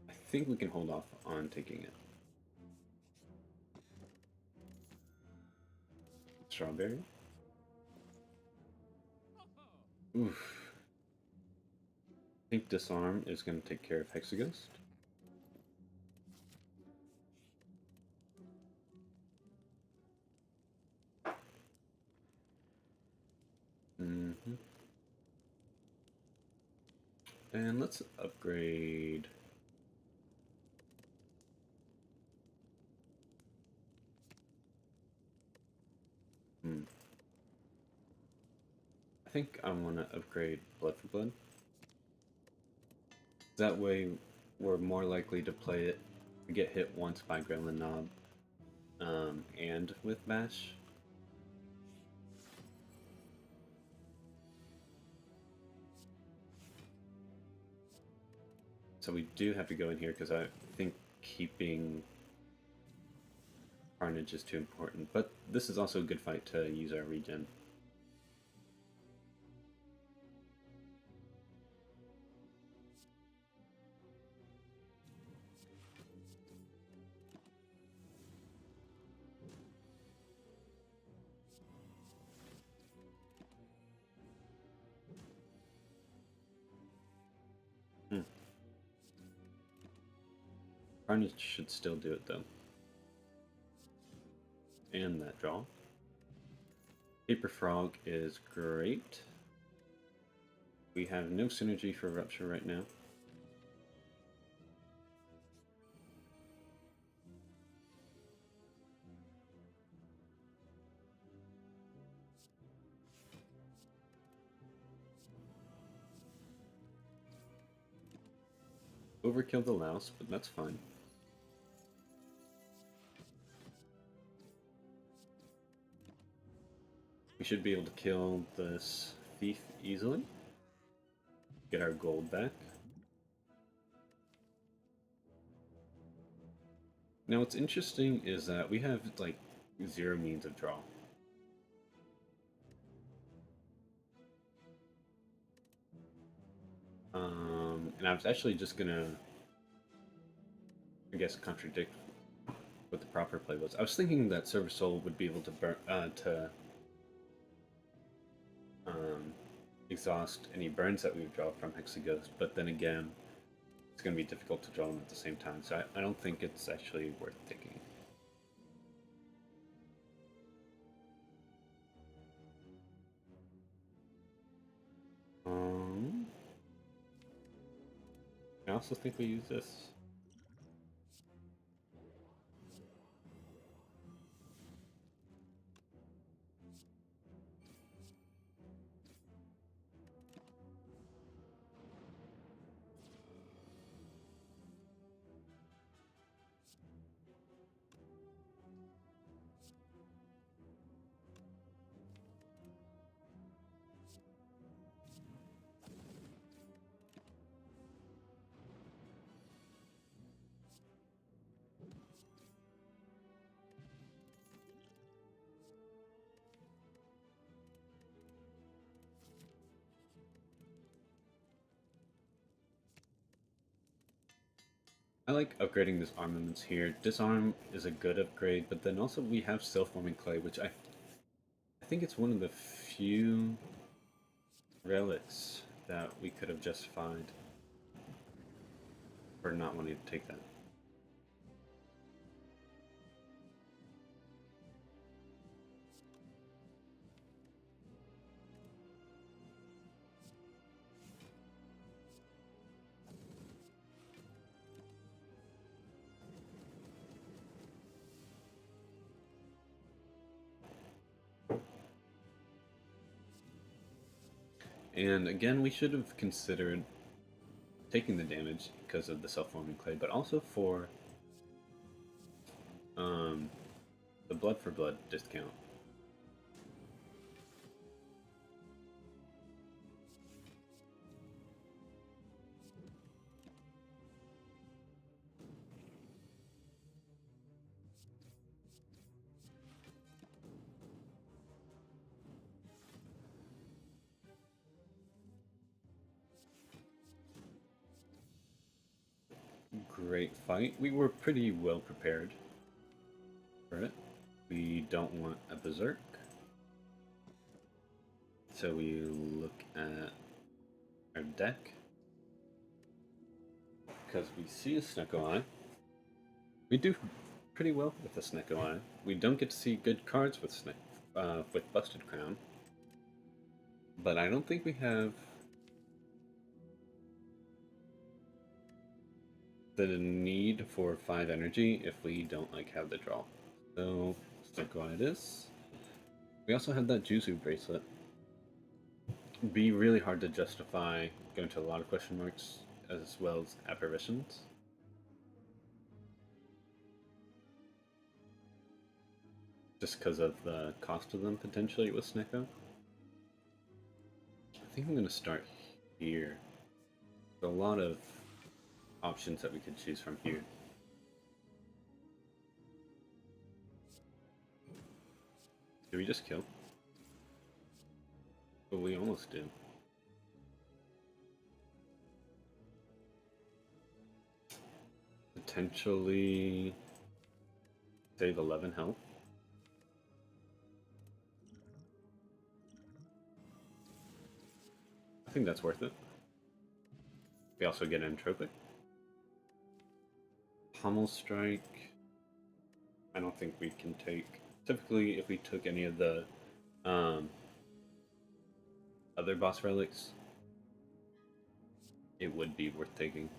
I think we can hold off on taking it. Strawberry? Oof. I think Disarm is going to take care of Hexaghost. And let's upgrade. I think I want to upgrade Blood for Blood. That way, we're more likely to play it, get hit once by Gremlin Knob, and with Bash. So we do have to go in here because I think keeping Carnage is too important. But this is also a good fight to use our regen. Carnage should still do it though. And that draw. Paper Frog is great. We have no synergy for Rupture right now. Overkill the Louse, but that's fine. We should be able to kill this thief easily. Get our gold back. Now what's interesting is that we have like 0 means of draw. And I was actually just gonna, I guess, contradict what the proper play was. I was thinking that Silver Soul would be able to burn, exhaust any burns that we would draw from Hexaghost, but then again, it's going to be difficult to draw them at the same time, so I don't think it's actually worth taking. I also think we use this. I like upgrading this armaments here. Disarm is a good upgrade, but then also we have Self-Forming Clay, which I think it's one of the few relics that we could have justified for not wanting to take that. And again, we should have considered taking the damage because of the self-forming clay, but also for um, the blood for blood discount. Great fight. We were pretty well prepared for it. We don't want a berserk. So we look at our deck. Because we see a Snecko Eye. We do pretty well with the Snecko Eye. We don't get to see good cards with Busted Crown. But I don't think we have the need for 5 energy if we don't have the draw. So Snecko Eye it is. We also have that Juzu bracelet. It'd be really hard to justify going to a lot of question marks as well as apparitions. Just because of the cost of them potentially with Snecko. I think I'm going to start here. There's a lot of options that we could choose from here. Do we just kill? But we almost do. Potentially save 11 health. I think that's worth it. We also get Entropic. Pummel Strike. I don't think we can take. Typically, if we took any of the other boss relics, it would be worth taking.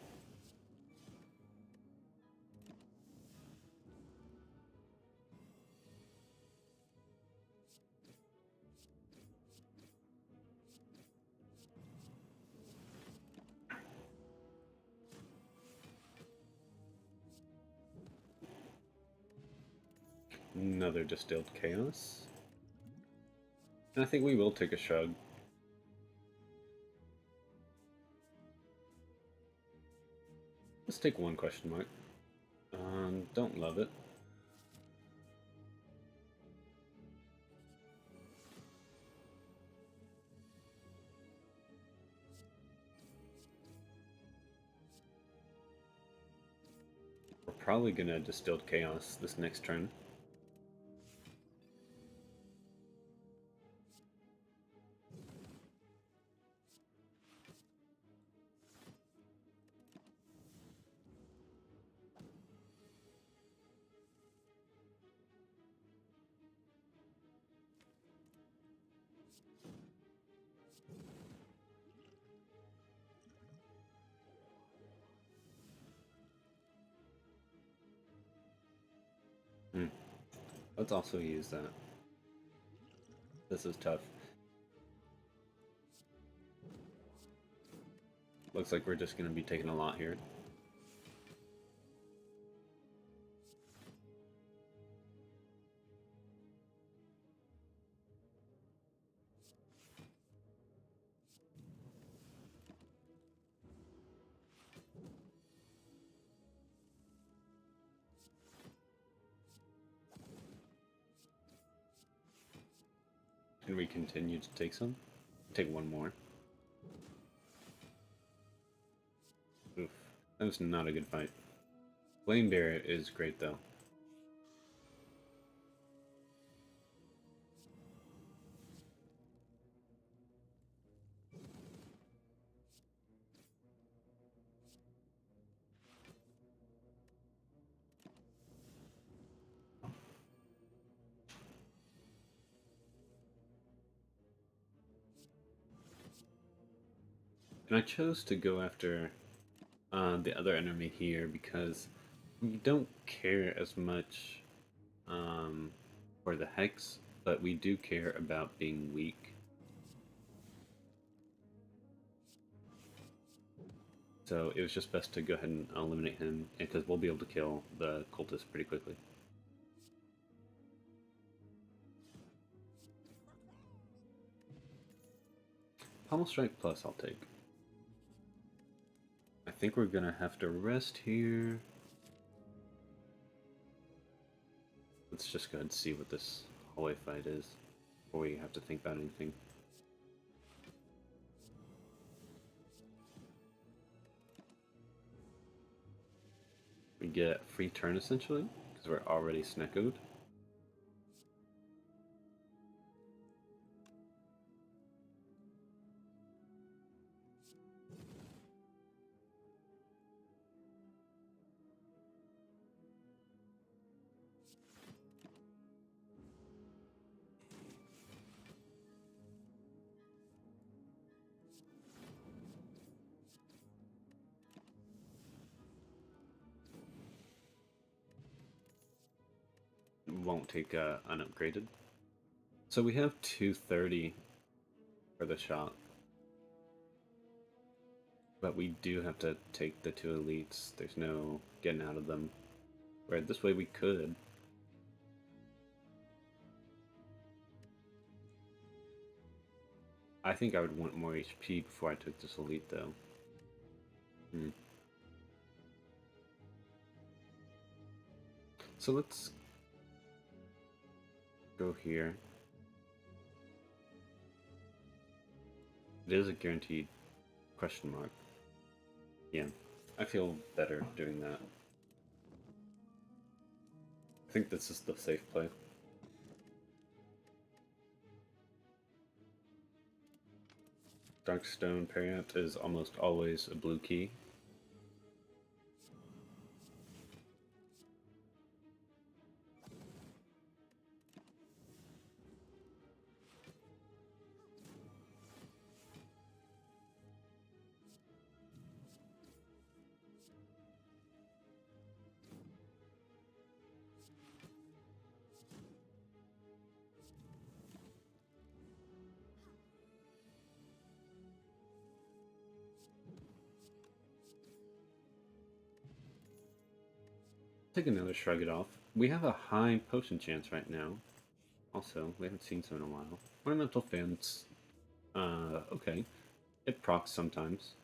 Another Distilled Chaos. And I think we will take a Shrug. Let's take one question mark. Don't love it. We're probably gonna Distilled Chaos this next turn. Let's also use that. This is tough. Looks like we're just going to be taking a lot here. Can we continue to take some? Take one more. Oof. That was not a good fight. Flame Barrier is great though. And I chose to go after the other enemy here because we don't care as much for the Hex, but we do care about being weak. So it was just best to go ahead and eliminate him, because we'll be able to kill the cultist pretty quickly. Pommel Strike Plus I'll take. I think we're gonna have to rest here. Let's just go ahead and see what this hallway fight is before we have to think about anything. We get a free turn essentially, because we're already sneckoed. Won't take unupgraded. So we have 230 for the shot. But we do have to take the two elites. There's no getting out of them. Where this way we could. I think I would want more HP before I took this elite though. So let's go here. It is a guaranteed question mark. Yeah, I feel better doing that. I think this is the safe play. Darkstone Periant is almost always a blue key. Take another Shrug It Off. We have a high potion chance right now. Also, we haven't seen some in a while. Ornamental Fence. Okay. It procs sometimes.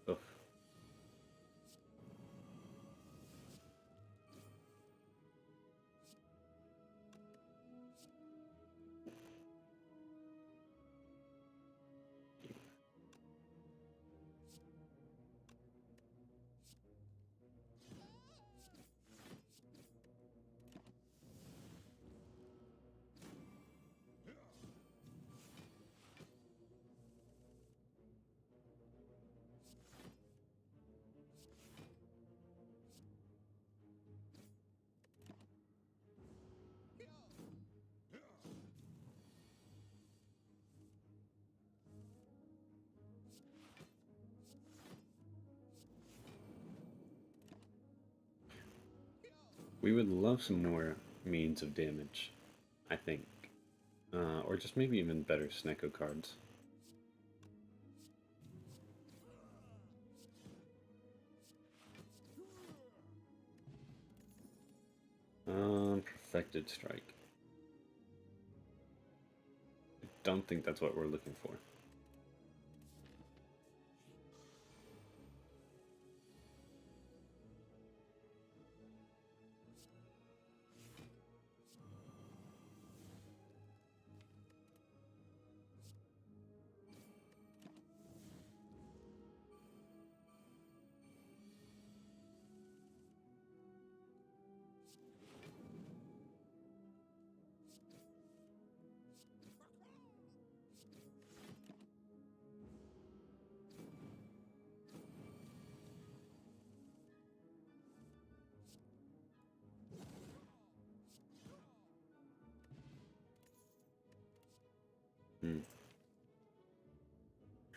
Oof. We would love some more means of damage, I think. Or just maybe even better Snecko cards. Perfected Strike. I don't think that's what we're looking for.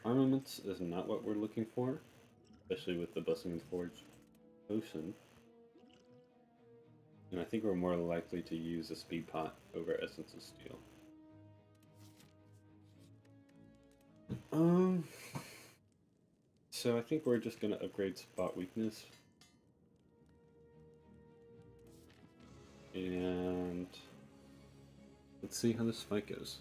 Armaments is not what we're looking for, especially with the Blessing and Forge potion. And I think we're more likely to use a speed pot over Essence of Steel. Um, so I think we're just gonna upgrade spot weakness. And let's see how this fight goes.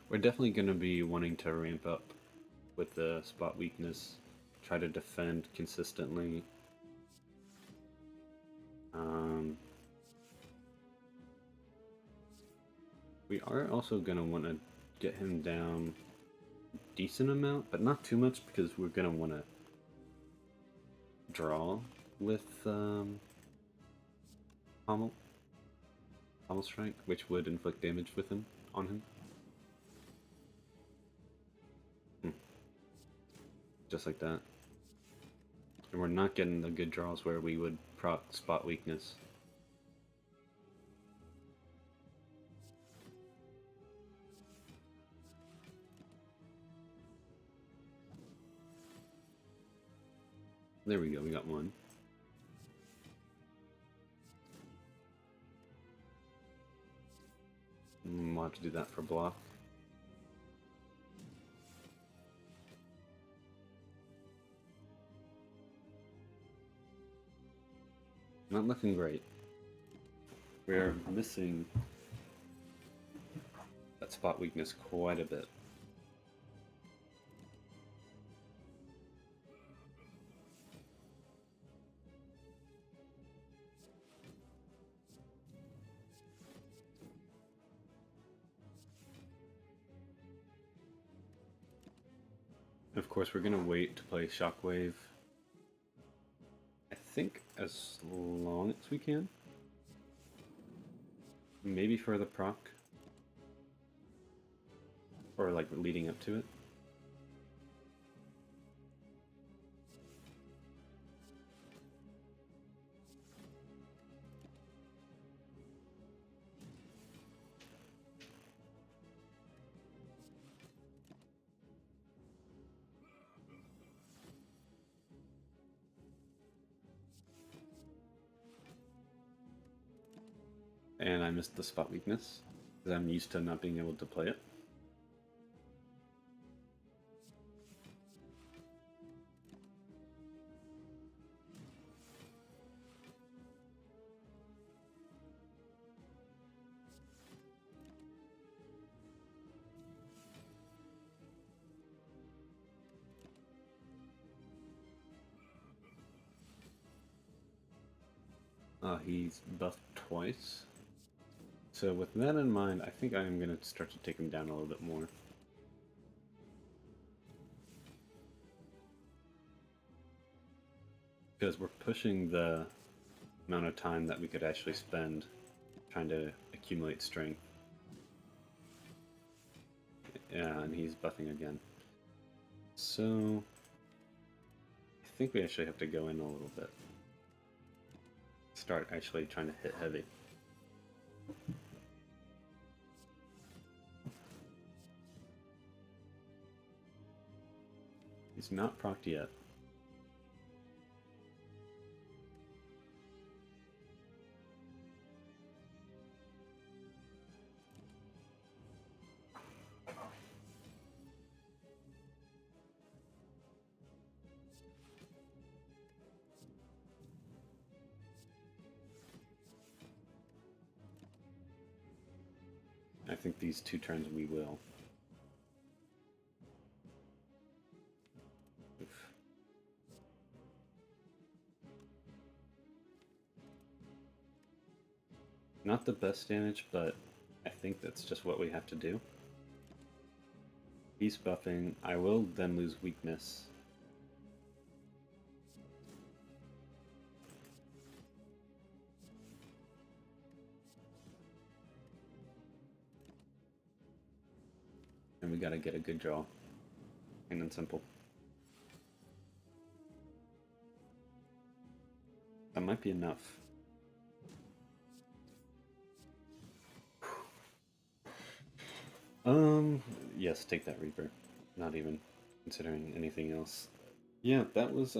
We're definitely going to be wanting to ramp up with the spot weakness, try to defend consistently. We are also going to want to get him down a decent amount, but not too much because we're going to want to draw with Pommel Strike, which would inflict damage with him on him. Just like that. And we're not getting the good draws where we would proc spot weakness. There we go, we got one. We'll have to do that for block. Not looking great. We're missing that spot weakness quite a bit. Of course, we're going to wait to play Shockwave, I think, as long as we can. Maybe for the proc. Or like leading up to it. And I missed the spot weakness, because I'm used to not being able to play it. He's buffed twice. So with that in mind, I think I am going to start to take him down a little bit more. Because we're pushing the amount of time that we could actually spend trying to accumulate strength. Yeah, and he's buffing again. So I think we actually have to go in a little bit. Start actually trying to hit heavy. He's not procced yet. I think these 2 turns we will. Oof. Not the best damage, but I think that's just what we have to do. He's buffing. I will then lose weakness. And we gotta get a good draw. Plain and simple. That might be enough. Yes, take that Reaper. Not even considering anything else. Yeah, that was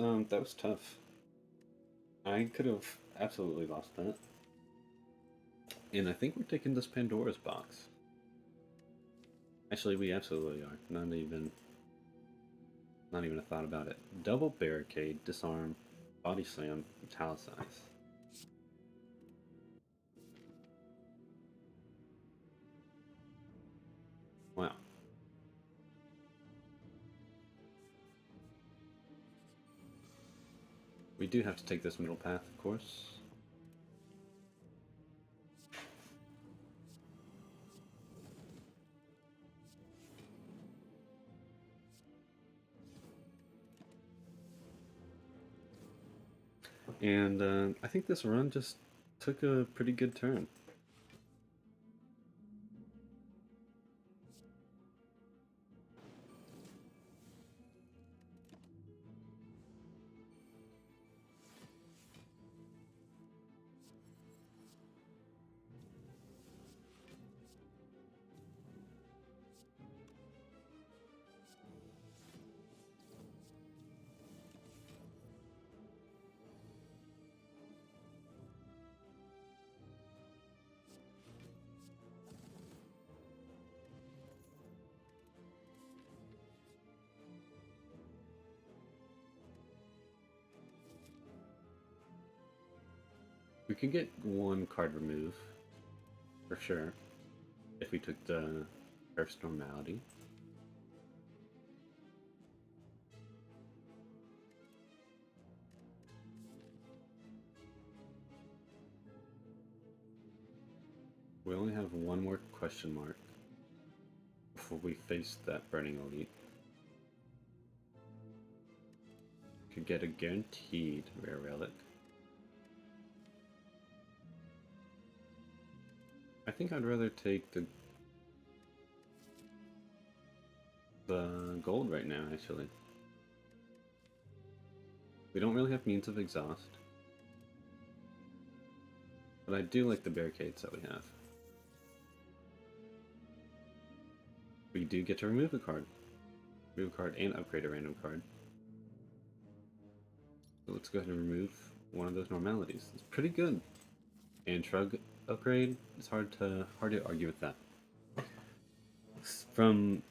tough. I could have absolutely lost that. And I think we're taking this Pandora's box. Actually, we absolutely are. Not even a thought about it. Double barricade, disarm, body slam, italicize. Wow. We do have to take this middle path, of course. And I think this run just took a pretty good turn. We could get one card remove, for sure, if we took the first normality. We only have one more question mark before we face that Burning Elite. Could get a guaranteed rare relic. I think I'd rather take the gold right now, actually. We don't really have means of exhaust. But I do like the barricades that we have. We do get to remove a card. Remove a card and upgrade a random card. So let's go ahead and remove one of those normalities. It's pretty good. And shrug upgrade, it's hard to argue with that. From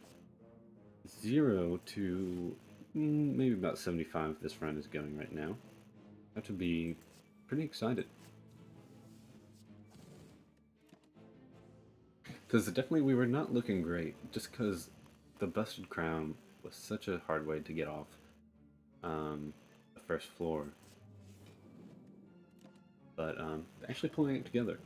0 to maybe about 75 this run is going right now. I have to be pretty excited. Because definitely we were not looking great, just because the busted crown was such a hard way to get off the first floor. But actually pulling it together.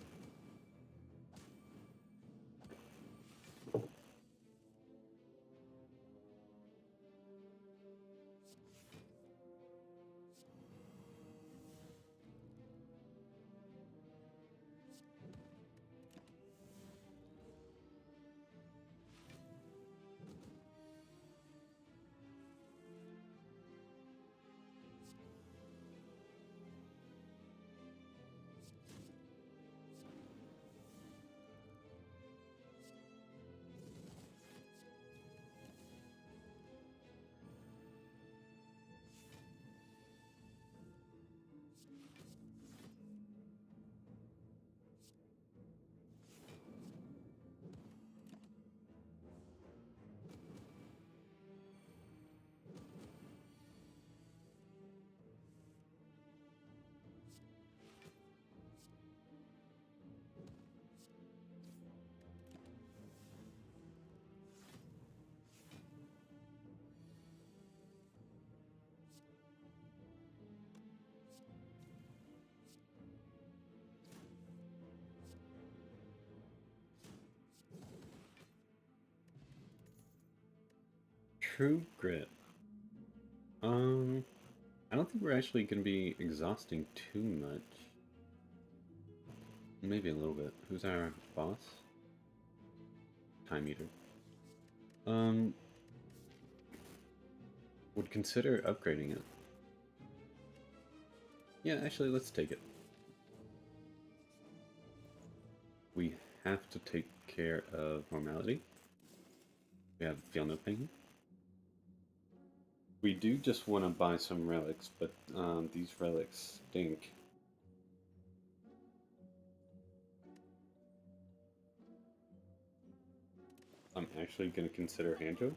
True grit. I don't think we're actually going to be exhausting too much. Maybe a little bit. Who's our boss? Time Eater. Would consider upgrading it. Yeah, actually, let's take it. We have to take care of normality. We have feel no pain. We do just want to buy some relics, but these relics stink. I'm actually going to consider Hanjo.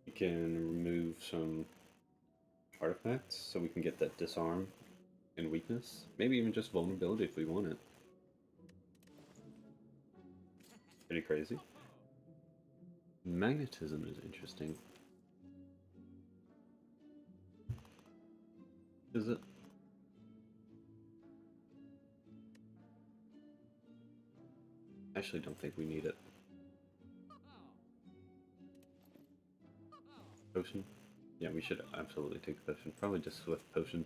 We can remove some artifacts so we can get that disarm and weakness. Maybe even just vulnerability if we want it. Pretty crazy. Magnetism is interesting. Is it? Actually, don't think we need it. Potion? Yeah, we should absolutely take the potion. Probably just Swift Potion.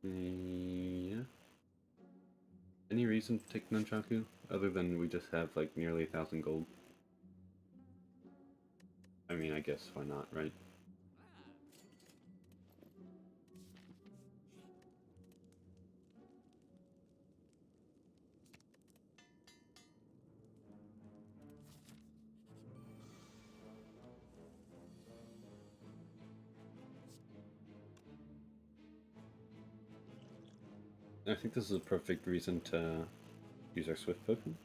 Yeah. Any reason to take Nunchaku? Other than we just have like nearly 1,000 gold? I mean, I guess why not, right? I think this is a perfect reason to use our Swift Potion.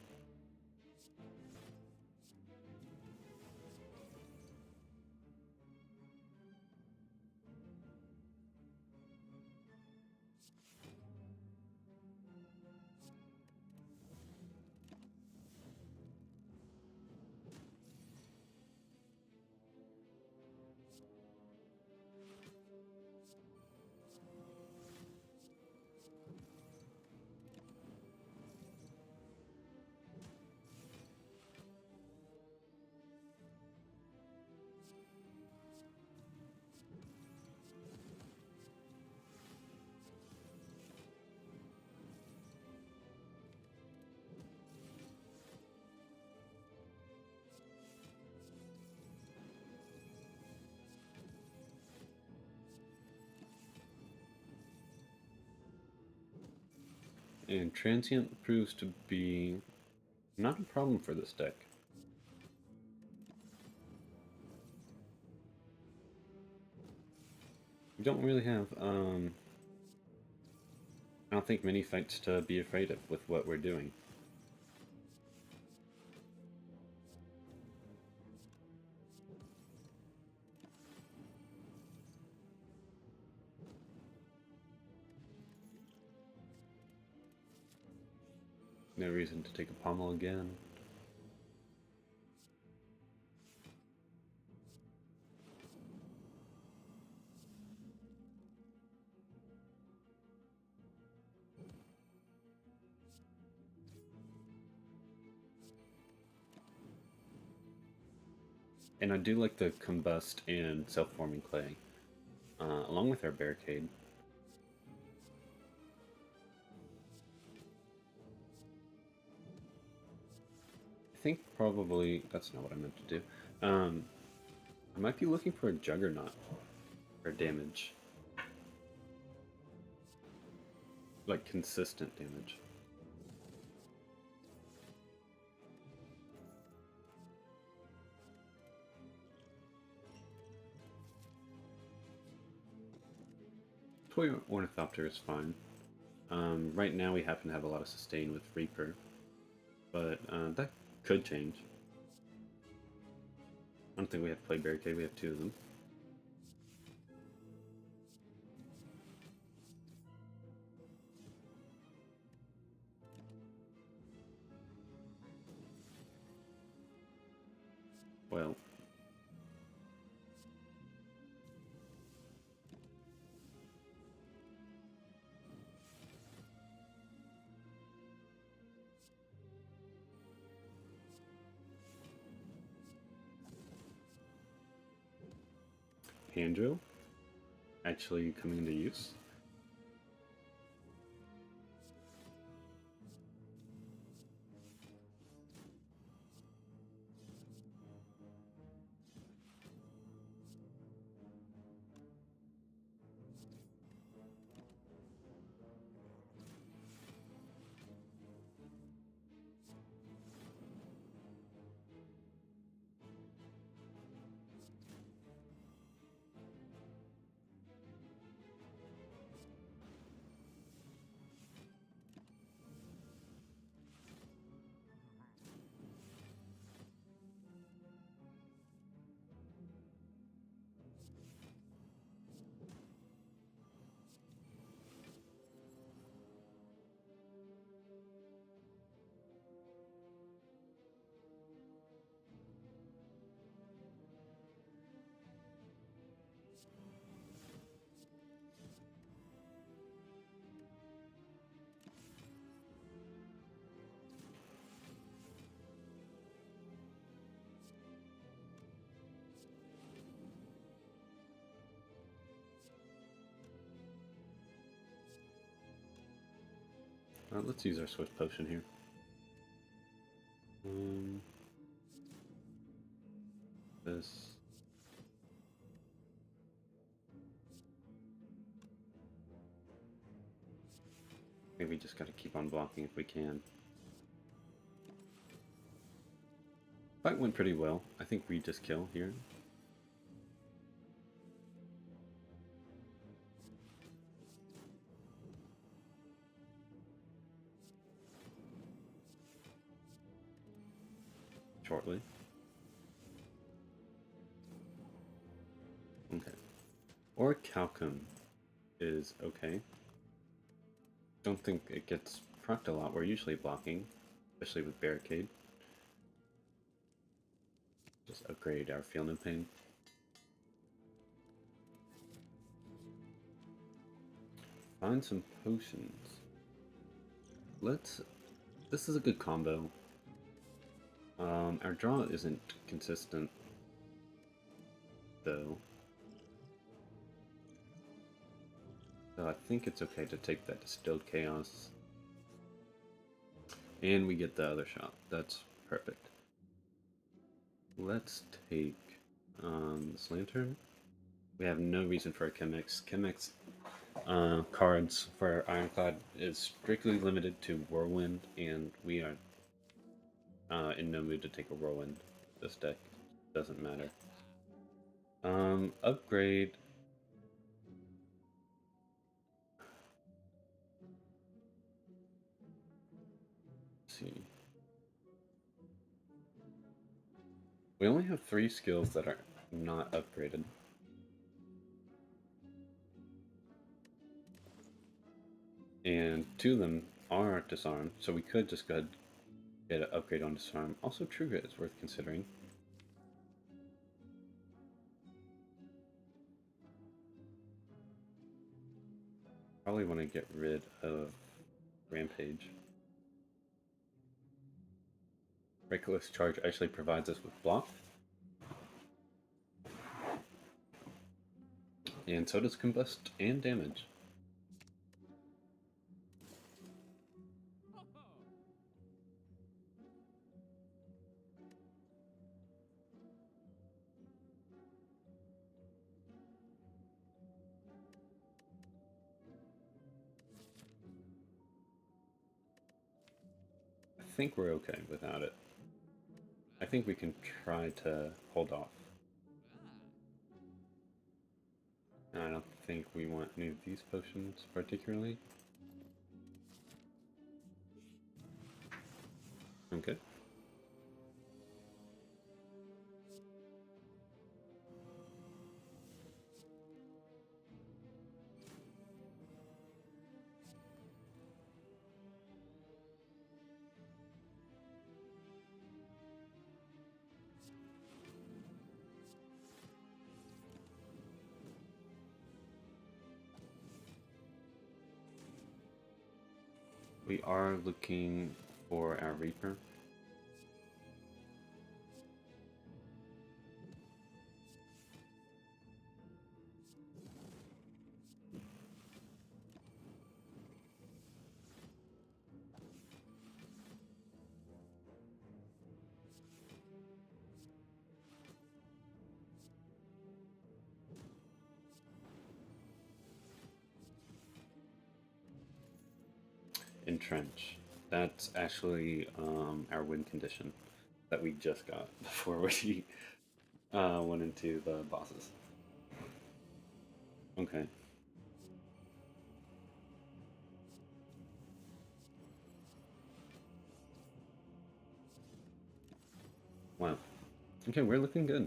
And Transient proves to be not a problem for this deck. We don't really have, I don't think many fights to be afraid of with what we're doing. No reason to take a pommel again. And I do like the Combust and Self-Forming Clay, along with our Barricade. I think probably, that's not what I meant to do. I might be looking for a Juggernaut for damage. Like consistent damage. Toy Ornithopter is fine. Right now we happen to have a lot of sustain with Reaper, but that could change. I don't think we have to play Barricade, we have two of them. Well, Hanjo actually coming into use. Let's use our Swift Potion here. This. Maybe we just gotta keep on blocking if we can. Fight went pretty well. I think we just kill here. Shortly. Okay. Or Calcum is okay. Don't think it gets procced a lot. We're usually blocking, especially with Barricade. Just upgrade our Feel No Pain. Find some potions. This is a good combo. Our draw isn't consistent, though. So I think it's okay to take that Distilled Chaos. And we get the other shot. That's perfect. Let's take this Lantern. We have no reason for a Chemex. Chemex cards for Ironclad is strictly limited to Whirlwind, and we are in no mood to take a Whirlwind. This deck doesn't matter. Upgrade. Let's see. We only have 3 skills that are not upgraded. And 2 of them are Disarm, so we could just go ahead and get an upgrade on Disarm. Also, True Grit is worth considering. Probably want to get rid of Rampage. Reckless Charge actually provides us with block. And so does Combust and damage. I think we're okay without it. I think we can try to hold off. I don't think we want any of these potions particularly. Okay. We are looking for our Reaper. Entrench. That's actually our win condition that we just got before we went into the bosses. Okay. Wow. Okay, we're looking good.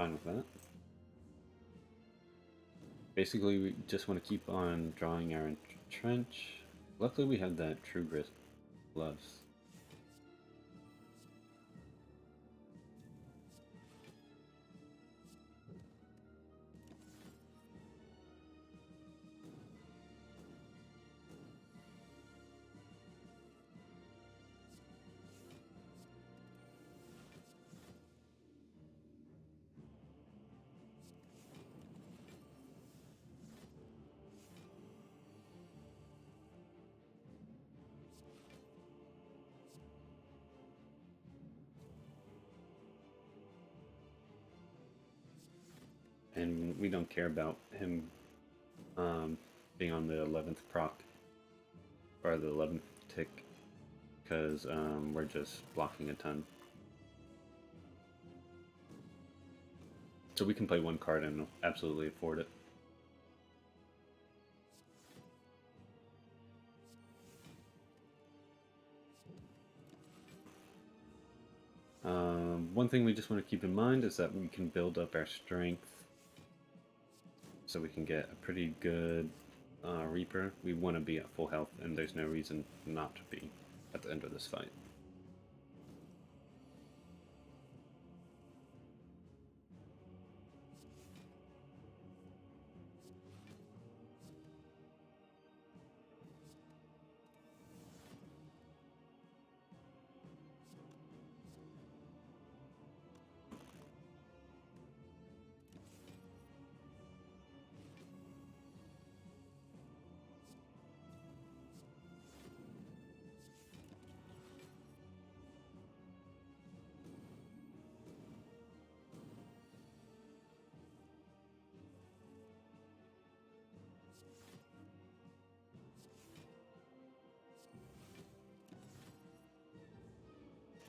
fine with that. Basically, we just want to keep on drawing our trench. Luckily, we have that True Grit gloves. And we don't care about him being on the 11th proc or the 11th tick because we're just blocking a ton. So we can play one card and absolutely afford it. One thing we just want to keep in mind is that we can build up our strength so we can get a pretty good Reaper. We want to be at full health, and there's no reason not to be at the end of this fight.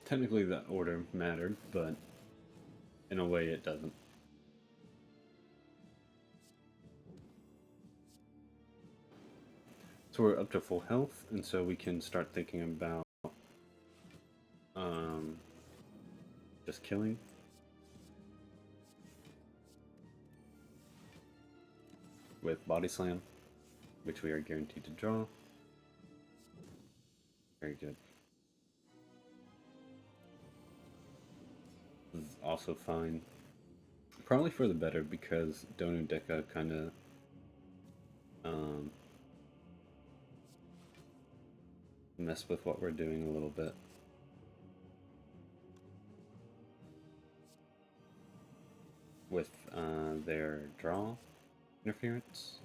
Technically, that order mattered, but in a way, it doesn't. So we're up to full health, and so we can start thinking about just killing. With Body Slam, which we are guaranteed to draw. Very good. This is also fine. Probably for the better because Donu Deka kind of mess with what we're doing a little bit. With their draw interference,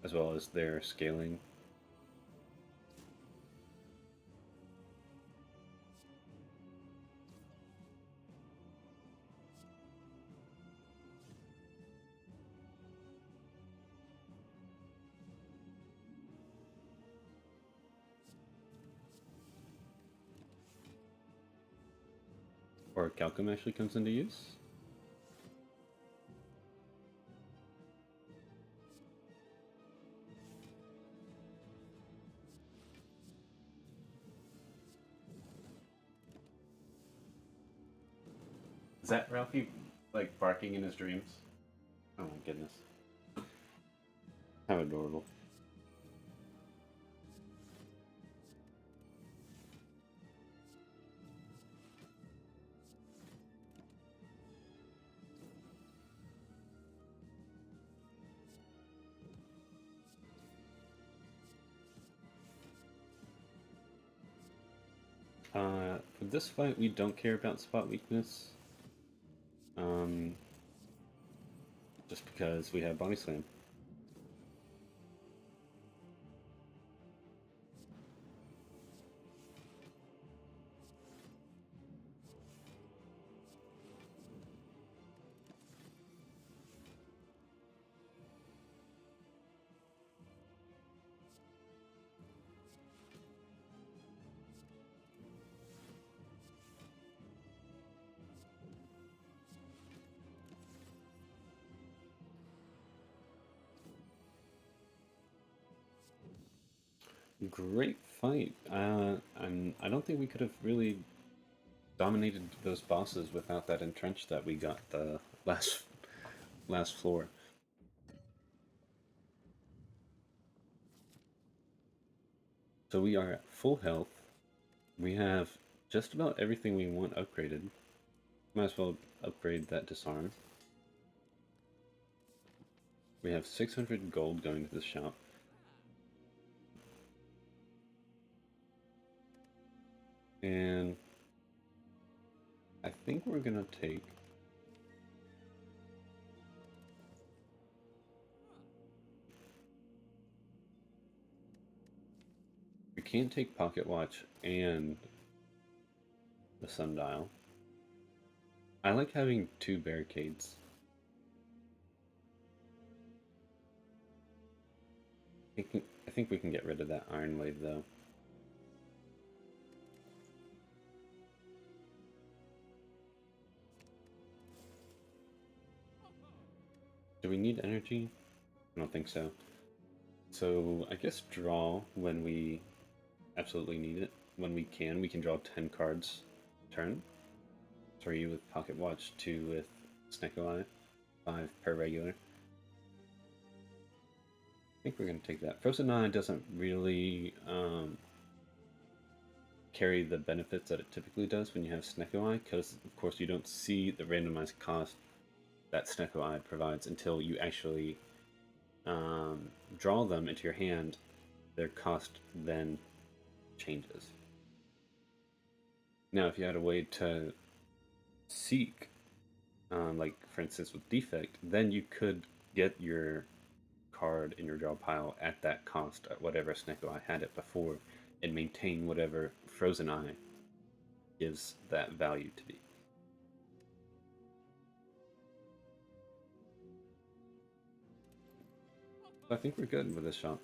as well as their scaling. Or Calcum actually comes into use. Is that Ralphie, like, barking in his dreams? Oh my goodness. How adorable. For this fight, we don't care about spot weakness. Just because we have Body Slam. Great fight. I don't think we could have really dominated those bosses without that entrench that we got the last floor. So we are at full health. We have just about everything we want upgraded. Might as well upgrade that disarm. We have 600 gold going to the shop. And I think we're gonna take we can't take pocket watch and the sundial. I like having 2 barricades. I think we can get rid of that iron wave though. Do we need energy? I don't think so. So I guess draw when we absolutely need it. When we can draw 10 cards turn. 3 with Pocket Watch, 2 with Snecko Eye, 5 per regular. I think we're going to take that. Frozen Eye doesn't really carry the benefits that it typically does when you have Snecko Eye, because of course you don't see the randomized cost that Snecko Eye provides until you actually draw them into your hand. Their cost then changes. Now, if you had a way to seek, like for instance with Defect, then you could get your card in your draw pile at that cost at whatever Snecko Eye had it before, and maintain whatever Frozen Eye gives that value to be. So I think we're good with this shop.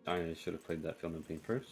I should have played that Film and Pain first.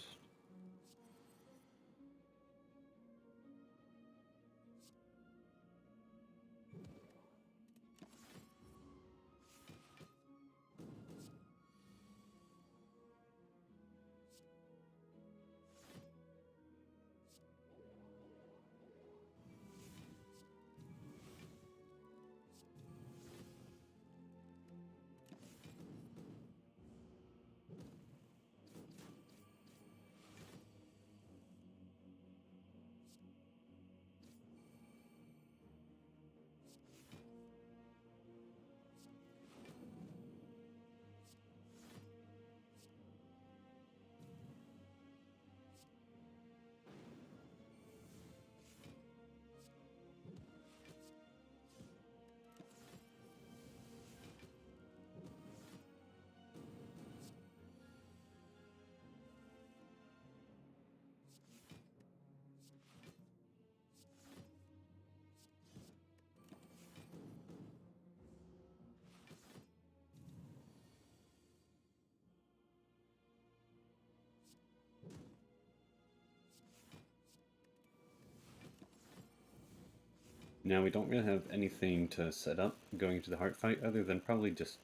Now we don't really have anything to set up going into the heart fight other than probably just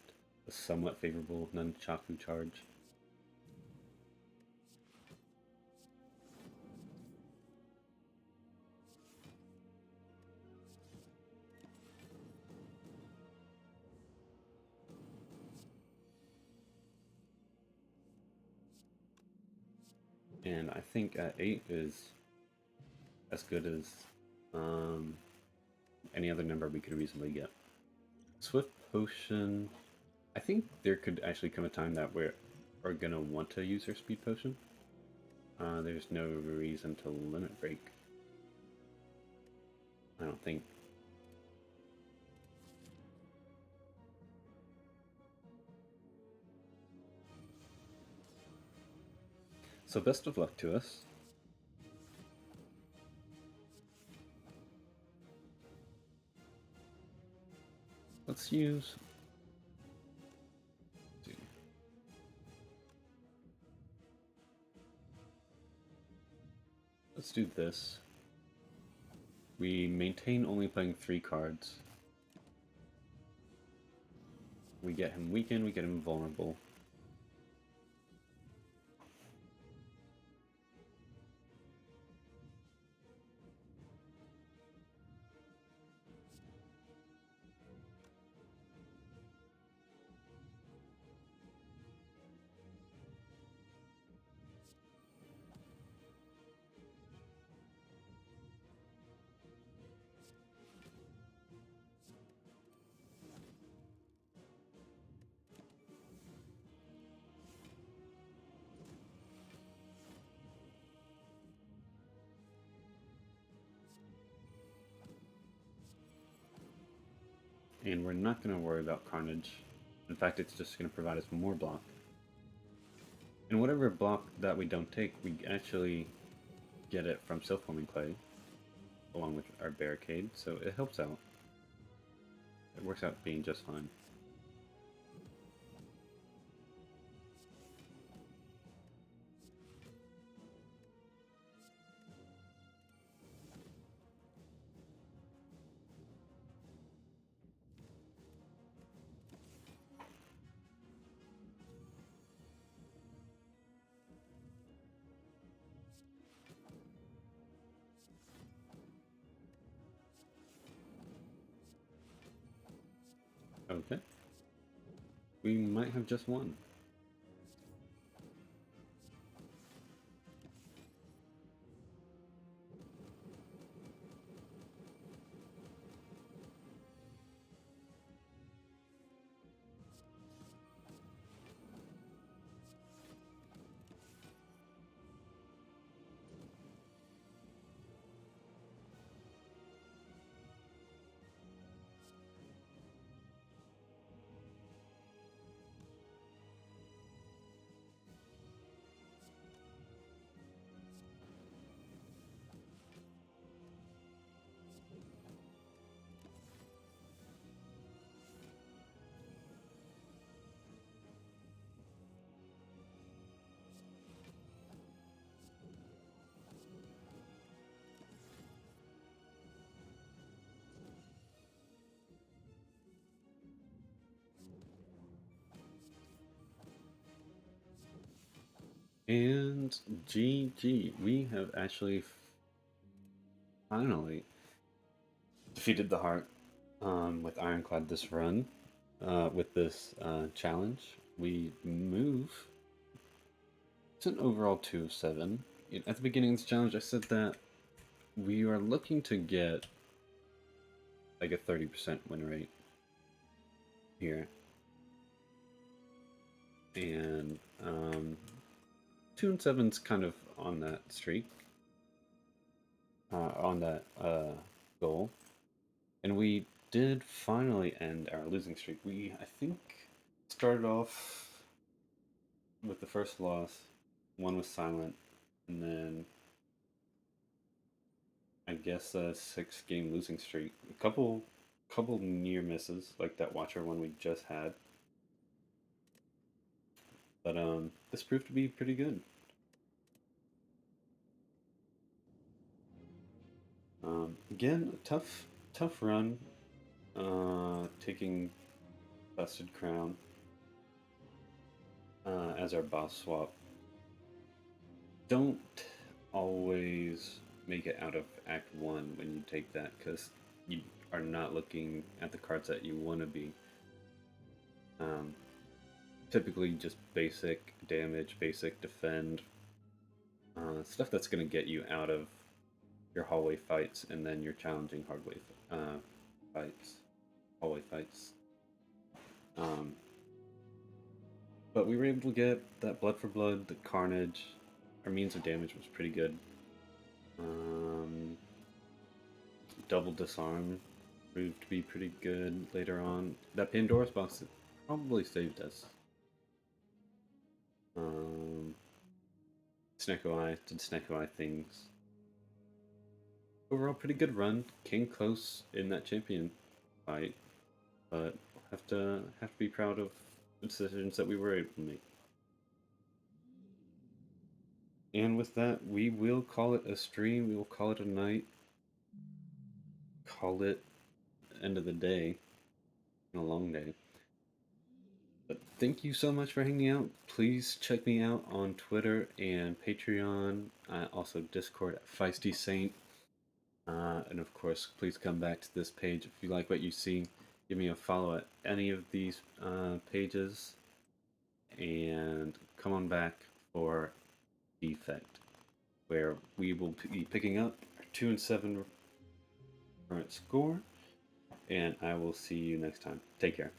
a somewhat favorable Nunchaku charge. And I think at 8 is as good as any other number we could reasonably get. Swift Potion, I think there could actually come a time that we're going to want to use our Speed Potion. There's no reason to Limit Break. I don't think. So best of luck to us. Let's use... Let's do this. We maintain only playing 3 cards. We get him weakened, we get him vulnerable. And we're not going to worry about Carnage. In fact, it's just going to provide us more block. And whatever block that we don't take, we actually get it from Self-Forming Clay, along with our Barricade, so it helps out. It works out being just fine. Okay. We might have just won. And GG, we have actually finally defeated the Heart with Ironclad this run. With this challenge, we move to an overall 2 of 7. At the beginning of this challenge, I said that we are looking to get like a 30% win rate here. And 2 and 7's kind of on that streak, on that goal. And we did finally end our losing streak. We, I think, started off with the first loss. One was silent, and then I guess a 6-game losing streak. A couple near misses, like that Watcher one we just had. But this proved to be pretty good. Again, a tough run. Taking Busted Crown as our boss swap. Don't always make it out of Act 1 when you take that, because you are not looking at the cards that you want to be. Typically just basic damage, basic defend, stuff that's going to get you out of your hallway fights and then your challenging hallway fights. But we were able to get that Blood for Blood, the Carnage. Our means of damage was pretty good. Double Disarm proved to be pretty good later on. That Pandora's box probably saved us. Snecko Eye did Snecko Eye things. Overall, pretty good run. Came close in that champion fight, but have to be proud of the decisions that we were able to make. And with that, we will call it a stream. We will call it a night. Call it end of the day. A long day. thank you so much for hanging out. Please check me out on Twitter and Patreon. Also Discord at Feisty Saint. And of course, please come back to this page if you like what you see. Give me a follow at any of these pages, and come on back for Defect, where we will be picking up our 2-7 current score. And I will see you next time. Take care.